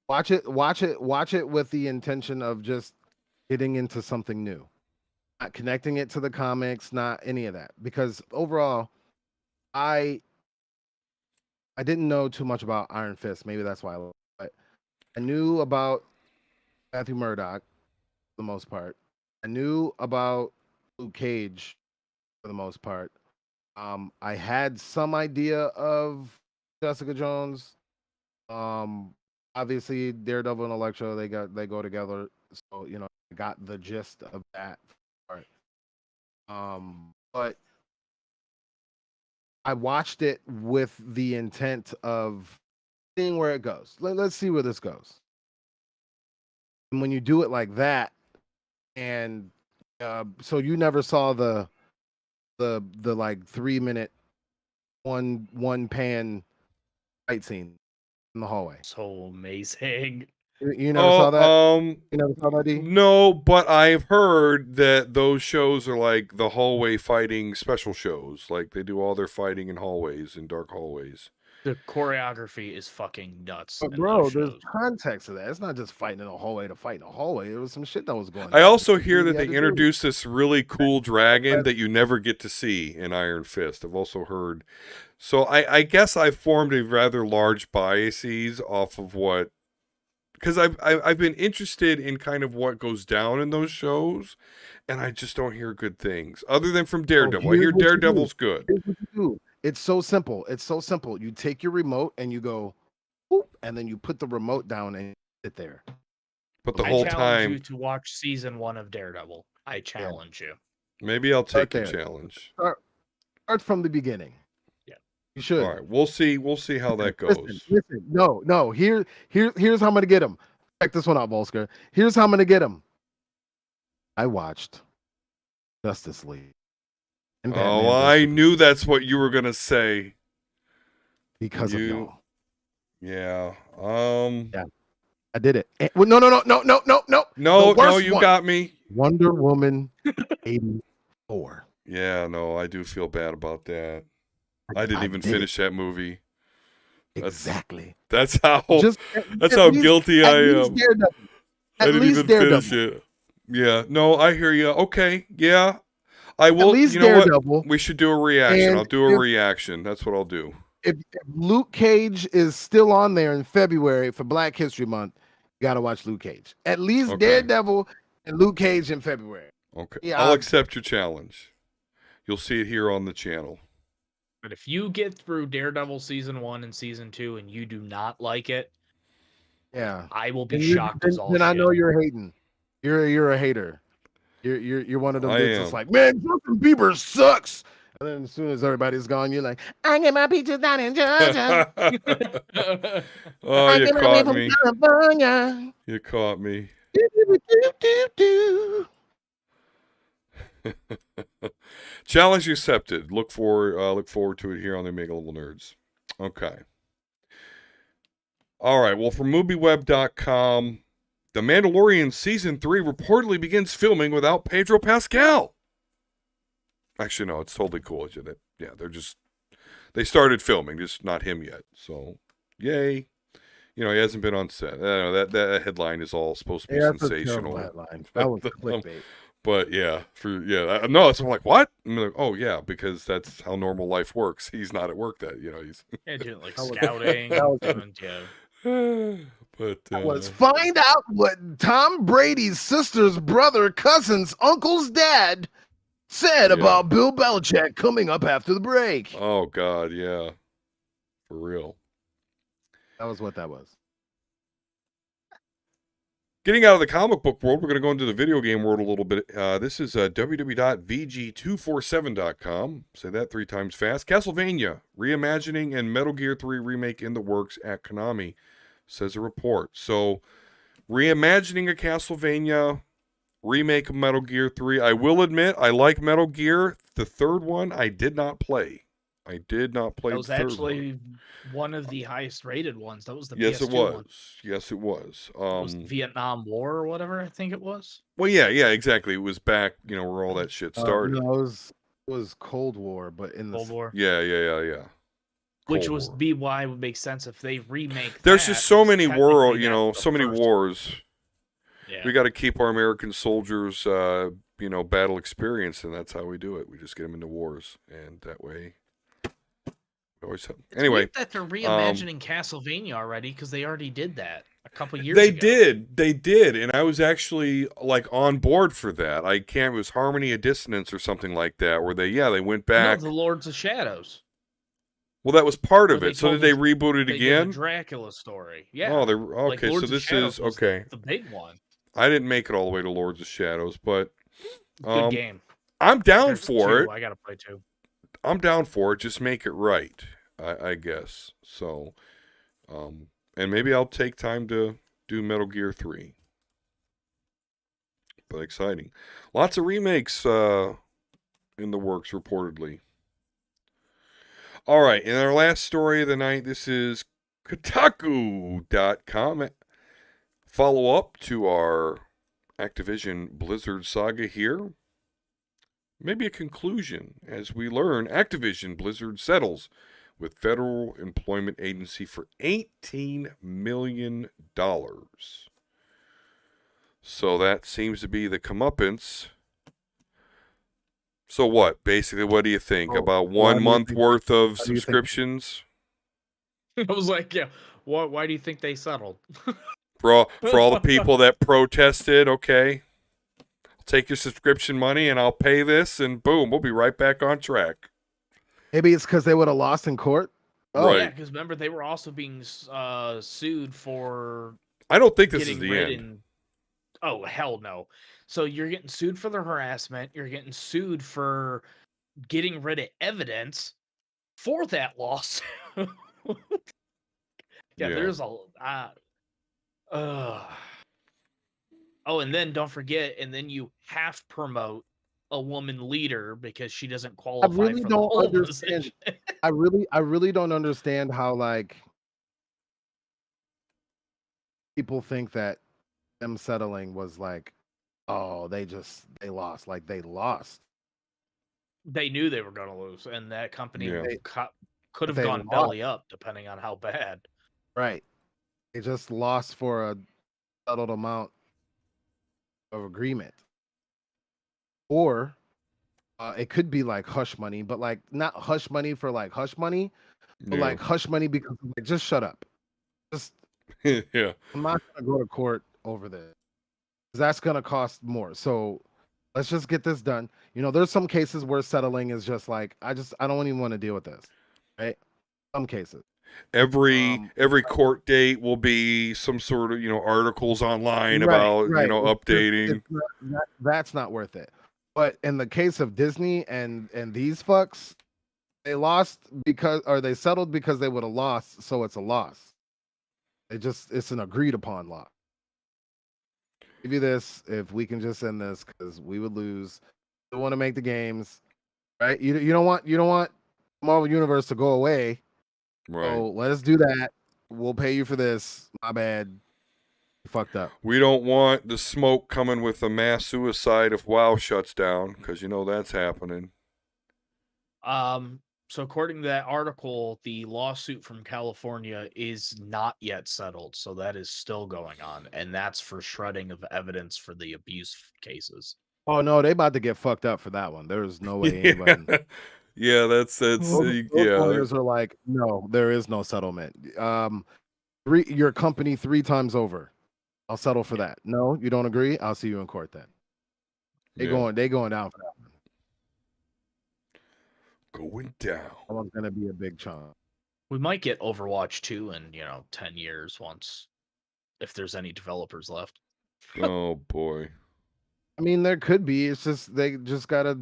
Watch it with the intention of just getting into something new. Not connecting it to the comics, not any of that. Because overall, I didn't know too much about Iron Fist. Maybe that's why I knew about Matthew Murdock for the most part. I knew about Luke Cage for the most part. I had some idea of Jessica Jones. Obviously Daredevil and Elektra, they go together. So, you know, I got the gist of that part. But I watched it with the intent of seeing where it goes. Let's see where this goes. And when you do it like that, and so you never saw the like 3-minute one pan fight scene in the hallway. So amazing. You never saw that? You never saw that, D? No, but I've heard that those shows are like the hallway fighting special shows. Like they do all their fighting in hallways, in dark hallways. The choreography is fucking nuts. But in bro, those there's shows. context to that. It's not just fighting in a hallway to fight in a hallway. There was some shit that was going on. I also hear You that had they to do. introduced this really cool dragon that you never get to see in Iron Fist. I've also heard. So I guess I've formed a rather large biases off of what, because I've been interested in kind of what goes down in those shows, and I just don't hear good things other than from Daredevil. I here's hear what you do. Daredevil's good. Here's what you do. It's so simple. It's so simple. You take your remote and you go, boop, and then you put the remote down and sit there. But the I whole challenge you time, to watch season 1 of Daredevil. I challenge you. maybe I'll Start take your there. challenge. Start from the beginning. Yeah. You should. All right, we'll see how that goes. Listen. No. Here's how I'm gonna get him. Check this one out, Volsker. Here's how I'm gonna get him. I watched Justice League. And Batman I versus- knew that's what you were gonna say. because of you- y'all. Yeah. Yeah. I did it. Well, no. No, The worst you one. got me. Wonder Woman 84. Yeah, no, I do feel bad about that. I didn't even did it. finish that movie. Exactly. That's how Just that's at how least- guilty at I least am. Daredevil. I At didn't least even Daredevil. finish it. Yeah, no, I hear you. Okay, yeah, I will. At least you know Daredevil. what? We should do a reaction. And I'll do a if- reaction. That's what I'll do. If Luke Cage is still on there in February for Black History Month, you gotta watch Luke Cage. At least Okay. Daredevil and Luke Cage in February. Okay, Yeah, I'll I'll- accept your challenge. You'll see it here on the channel. But if you get through Daredevil season 1 and season 2 and you do not like it, Yeah. I will be Then, shocked as all then I shit. know you're hating. You're a hater. You're one of them I dudes am. that's like, man, Justin Bieber sucks. And then as soon as everybody's gone, you're like, I get my peaches down in Georgia. Oh, I you get my weed caught from me. California. You caught me. Do. Challenge accepted. Look forward to it here on the Mega Level Nerds. Okay. All right. Well, from MovieWeb.com, The Mandalorian Season 3 reportedly begins filming without Pedro Pascal. Actually, no, it's totally cool. Yeah, they started filming, just not him yet. So, yay. He hasn't been on set. I don't know, that headline is all supposed to be That's sensational. a terrible headline. That was clickbait. But yeah, no, so I'm like, what? I'm like, oh yeah, because that's how normal life works. He's not at work he's Yeah, doing like That was- scouting. that was- doing, yeah. but Was find out what Tom Brady's sister's brother, cousin's uncle's dad said Yeah. about Bill Belichick coming up after the break. oh god, yeah, for real. That was what that was. Getting out of the comic book world, we're going to go into the video game world a little bit. This is www.vg247.com. Say that 3 times fast. Castlevania, reimagining and Metal Gear 3 remake in the works at Konami, says a report. So, reimagining a Castlevania, remake of Metal Gear 3. I will admit, I like Metal Gear. The third one, I did not play. That was the third actually one of the highest rated ones. That was the Yes, PS2 it was. one. Yes, it was. It was the Vietnam War or whatever I think it was. Well, yeah, exactly. It was back, where all that shit started. No, it was Cold War, but in the Cold War. Yeah. Which Cold was War. be why it would make sense if they remake. There's that, just so 'cause many technically that's the so many first- wars. Yeah. We got to keep our American soldiers, battle experience, and that's how we do it. We just get them into wars, and that way, we always have. It's Anyway, weird that they're reimagining Castlevania already because they already did that a couple years they ago. did, and I was actually like on board for that. It was Harmony of Dissonance or something like that, where they went back. No, the Lords of Shadows. Well, that was part Where of they it. So told did they us- reboot it They did again? a Dracula story. Yeah. Oh, Like, okay. Lords So of this Shadows is was okay. The big one. I didn't make it all the way to Lords of Shadows, but Good game. I'm down There's for two. it. I gotta play 2. I'm down for it. Just make it right, I guess. So, and maybe I'll take time to do Metal Gear 3. But exciting. Lots of remakes in the works, reportedly. All right, and our last story of the night, this is Kotaku.com. Follow up to our Activision Blizzard saga here. Maybe a conclusion as we learn Activision Blizzard settles with Federal Employment Agency for $18 million. So that seems to be the comeuppance. So what? Basically, what do you think? About why do 1 you month think- worth of do you think- subscriptions? I was like, yeah. Why do you think they settled? For all the people that protested, okay. I'll take your subscription money and I'll pay this, and boom, we'll be right back on track. Maybe it's because they would have lost in court. Oh, Right. Yeah, because remember they were also being sued for I don't think this is getting the rid end. and oh hell no. So you're getting sued for the harassment. You're getting sued for getting rid of evidence for that lawsuit. Yeah. There's a oh, and then don't forget, and then you half promote a woman leader because she doesn't qualify really for don't the whole understand. position. I really don't understand how like people think that them settling was like, oh, they lost. Like they lost. They knew they were going to lose, and that company Yeah. could have They gone lost. belly up depending on how bad. Right. They just lost for a settled amount of agreement. Or it could be like hush money, but like not hush money for like hush money, but Yeah. like hush money because like, just shut up. Just Yeah. I'm not gonna go to court over this. 'Cause that's gonna cost more. So let's just get this done. There's some cases where settling is just like I don't even want to deal with this. Right? Some cases. Every court date will be some sort of articles online Right, about right. updating. That's not worth it. But in the case of Disney and these fucks, they lost they settled because they would have lost, so it's a loss. It's an agreed upon loss. Give you this if we can just end this because we would lose. We want to make the games, right? You don't want Marvel Universe to go away. Right. So let us do that. We'll pay you for this. My bad. You fucked up. We don't want the smoke coming with a mass suicide if WoW shuts down, because you know that's happening. So according to that article, the lawsuit from California is not yet settled, so that is still going on, and that's for shredding of evidence for the abuse cases. Oh no, they about to get fucked up for that one. There is no way anybody. Yeah, that's Those yeah. lawyers are like, no, there is no settlement. Your company 3 times over. I'll settle for that. No, you don't agree? I'll see you in court then. They Yeah. going down for that one. Going down. That one's gonna be a big chunk. We might get Overwatch 2 in, 10 years once, if there's any developers left. Oh boy. I mean, there could be. It's just they just gotta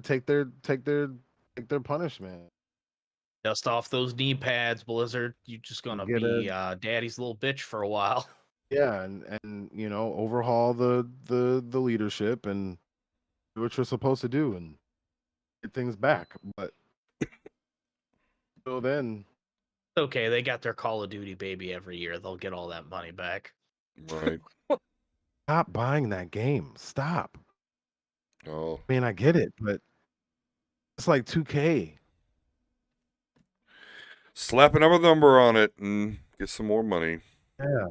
take their punishment. Dust off those knee pads, Blizzard. You're just gonna Get be daddy's little bitch for a while. Yeah, and overhaul the leadership and do what you're supposed to do and get things back. But till then, Okay, they got their Call of Duty baby every year. They'll get all that money back. Right. stop buying that game. Stop. Oh. I mean, I get it, but it's like 2K. Slap another number on it and get some more money. Yeah.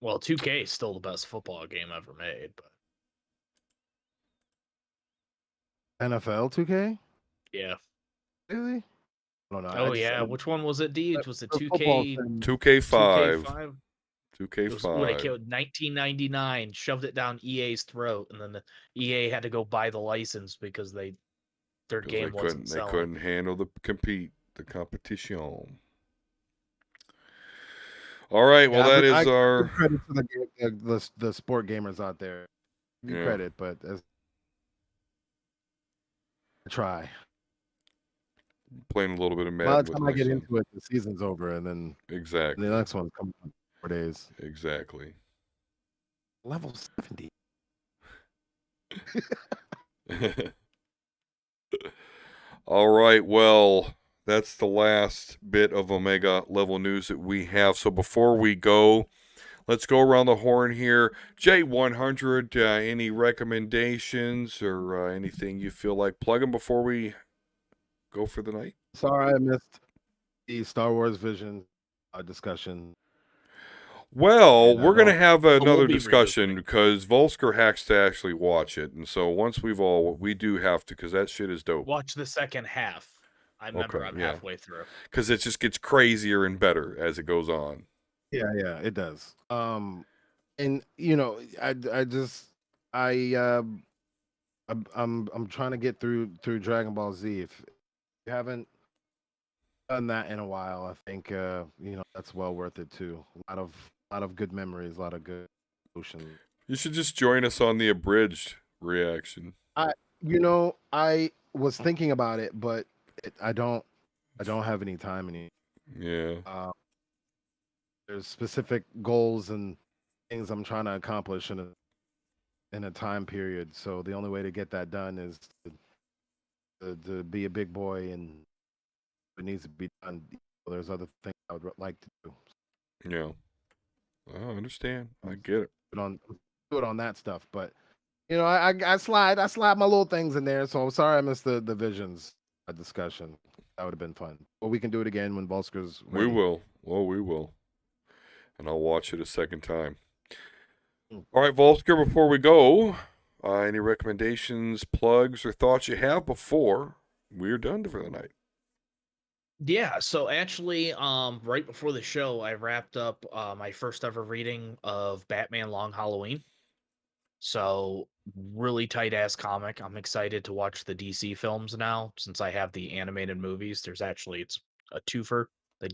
Well, 2K is still the best football game ever made, but NFL 2K? yeah. Really? I don't know. Oh yeah, which one was it, Deej? Was it 2K? 2K5. 2K5? It was 2K5. 1999, shoved it down EA's throat, and then the EA had to go buy the license because their 'Cause game wasn't they selling. couldn't handle the competition. All right, well that is I our give credit to the sport gamers out there. Give Yeah. credit, but try. playing a little bit of By Madden the with time my I get son. into it, the season's over, and then Exactly. the next one's coming in 4 days. Exactly. Level 70. All right, well, that's the last bit of Omega level news that we have. So before we go, let's go around the horn here. J100, any recommendations or anything you feel like plugging before we go for the night? Sorry, I missed the Star Wars Vision discussion. Well, And I we're going to don't- have another be discussion revisiting. because Volsker has to actually watch it. And so once we do have to, because that shit is dope. Watch the second half. I remember Okay, I'm yeah. halfway through. Because it just gets crazier and better as it goes on. Yeah, it does. And I'm trying to get through Dragon Ball Z. If you haven't done that in a while, I think that's well worth it too. A lot of good memories, a lot of good emotions. You should just join us on the abridged reaction. I was thinking about it, but I don't have any time anymore. Yeah. There's specific goals and things I'm trying to accomplish in a time period. So the only way to get that done is to be a big boy, and it needs to be done. There's other things I would like to do. Yeah. I understand. I get it. Do it on that stuff, but I slide my little things in there. So I'm sorry I missed the visions discussion. That would have been fun. But we can do it again when Volsker's ready. We will. Well, we will. And I'll watch it a second time. All right, Volsker, before we go, any recommendations, plugs, or thoughts you have before we're done for the night? Yeah, so actually, right before the show, I wrapped up my first ever reading of Batman Long Halloween. So really tight ass comic. I'm excited to watch the DC films now since I have the animated movies. It's a twofer. They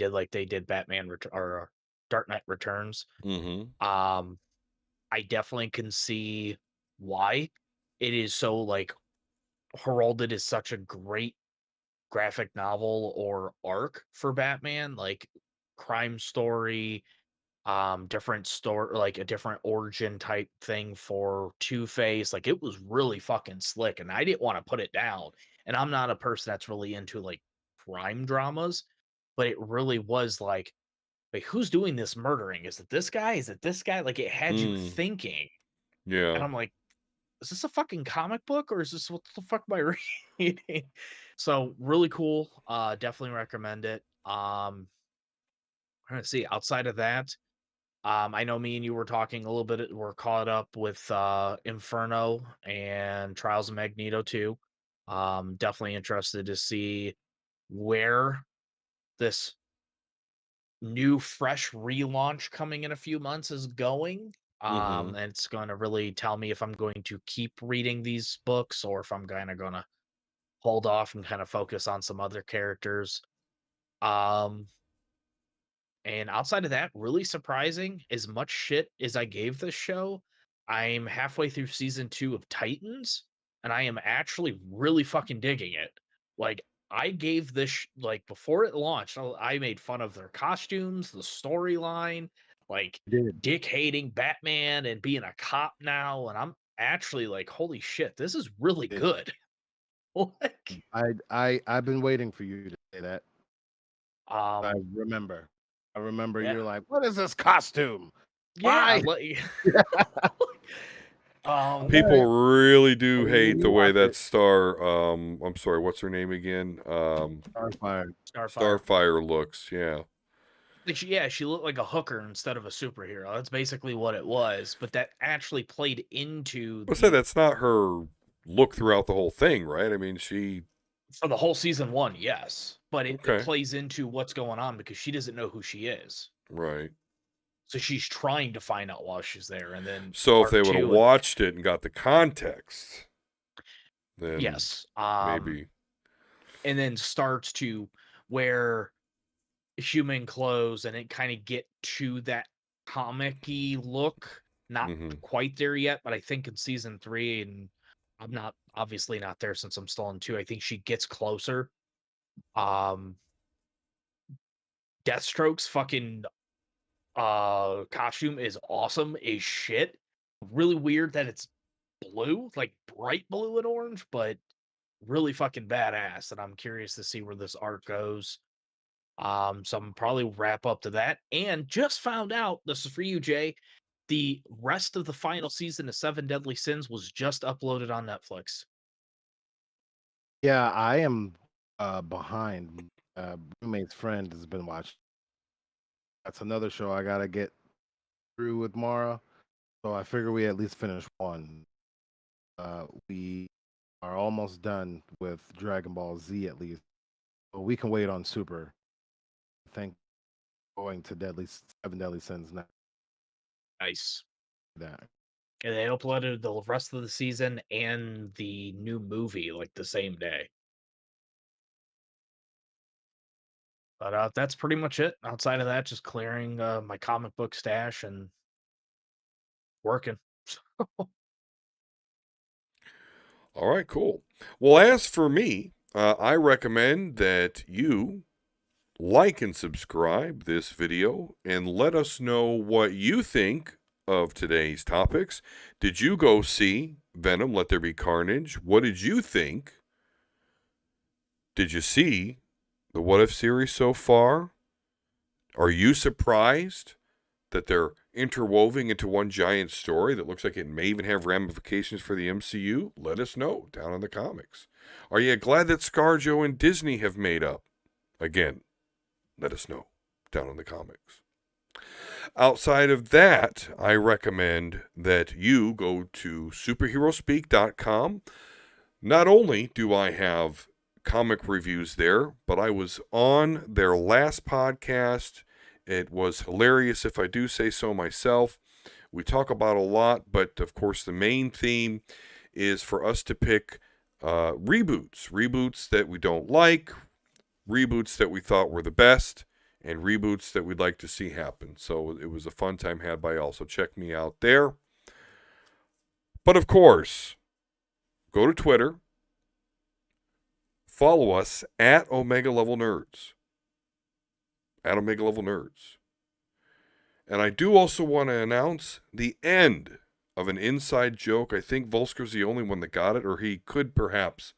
did Batman or Dark Knight Returns. Mm-hmm. I definitely can see why it is so heralded as such a great graphic novel or arc for Batman, like crime story, different story, like a different origin type thing for Two-Face. Like it was really fucking slick, and I didn't want to put it down. And I'm not a person that's really into like crime dramas, but it really was like, wait, who's doing this murdering? Is it this guy? Is it this guy? Like, it had you thinking. Yeah. And I'm like, is this a fucking comic book or is this what the fuck am I reading? So really cool. Definitely recommend it. I'm trying to see outside of that. I know me and you were talking a little bit. We're caught up with Inferno and Trials of Magneto 2. Definitely interested to see where this new fresh relaunch coming in a few months is going. And it's going to really tell me if I'm going to keep reading these books or if I'm kind of going to hold off and kind of focus on some other characters. And outside of that, really surprising, as much shit as I gave this show, I'm halfway through season 2 of Titans, and I am actually really fucking digging it. Like, I gave this, like, before it launched, I made fun of their costumes, the storyline, like, Dick hating Batman and being a cop now, and I'm actually like, holy shit, this is really good. Like, I've been waiting for you to say that. I um, remember. yeah, You're like, what is this costume? yeah, Why? like, People really do hate the way watch that it. Star, I'm sorry, what's her name again? Starfire. Starfire looks, yeah. Like she looked like a hooker instead of a superhero. That's basically what it was. But that actually played into I said that's not her look throughout the whole thing, right? I mean, she... for the whole season 1, yes. But it Okay. plays into what's going on because she doesn't know who she is. Right. So she's trying to find out while she's there. And then So if part they would have 2 watched it and got the context, then yes. maybe. And then starts to wear human clothes and it kind of get to that comic-y look. Not quite there yet, but I think in season 3, and I'm not obviously not there since I'm still in 2. I think she gets closer. Deathstroke's fucking costume is awesome as shit. Really weird that it's blue, like bright blue and orange, but really fucking badass. And I'm curious to see where this art goes. So I'm probably wrap up to that. And just found out, this is for you, Jay. The rest of the final season of Seven Deadly Sins was just uploaded on Netflix. Yeah, I am behind. Roommate's friend has been watching. That's another show I gotta get through with Mara. So I figure we at least finish one. We are almost done with Dragon Ball Z at least. But we can wait on Super. I think going to Seven Deadly Sins now. Nice. That. And they uploaded the rest of the season and the new movie like the same day. But that's pretty much it. Outside of that, just clearing my comic book stash and working. All right, cool. Well, as for me, I recommend that you like and subscribe this video and let us know what you think of today's topics. Did you go see Venom, Let There Be Carnage? What did you think? Did you see the What If series so far? Are you surprised that they're interwoven into one giant story that looks like it may even have ramifications for the MCU? Let us know down in the comics. Are you glad that ScarJo and Disney have made up? Again, let us know down in the comics. Outside of that, I recommend that you go to superheroespeak.com. Not only do I have comic reviews there, but I was on their last podcast. It was hilarious, if I do say so myself. We talk about a lot, but of course the main theme is for us to pick reboots that we don't like, reboots that we thought were the best, and reboots that we'd like to see happen. So it was a fun time had by all. So check me out there. But of course, go to Twitter. Follow us at Omega Level Nerds. At Omega Level Nerds. And I do also want to announce the end of an inside joke. I think Volsker's the only one that got it, or he could perhaps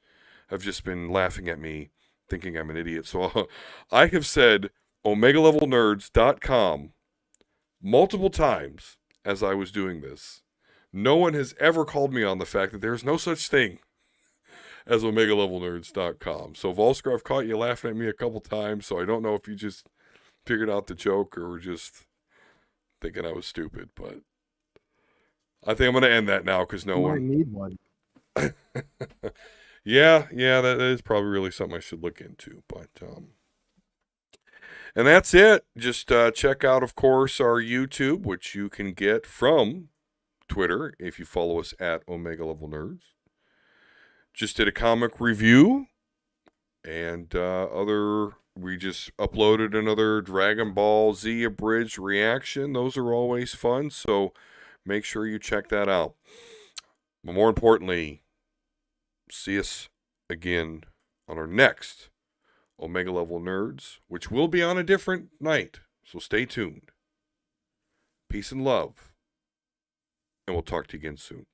have just been laughing at me thinking I'm an idiot. So I have said OmegaLevelNerds.com multiple times as I was doing this. No one has ever called me on the fact that there's no such thing as OmegaLevelNerds.com. So Volsker, I've caught you laughing at me a couple times, so I don't know if you just figured out the joke or were just thinking I was stupid, but I think I'm going to end that now because no You might one... need one. Yeah, that is probably really something I should look into, but... And that's it. Just check out, of course, our YouTube, which you can get from Twitter if you follow us at Omega Level Nerds. Just did a comic review and we just uploaded another Dragon Ball Z abridged reaction. Those are always fun, so make sure you check that out. But more importantly, see us again on our next Omega Level Nerds, which will be on a different night, so stay tuned. Peace and love, and we'll talk to you again soon.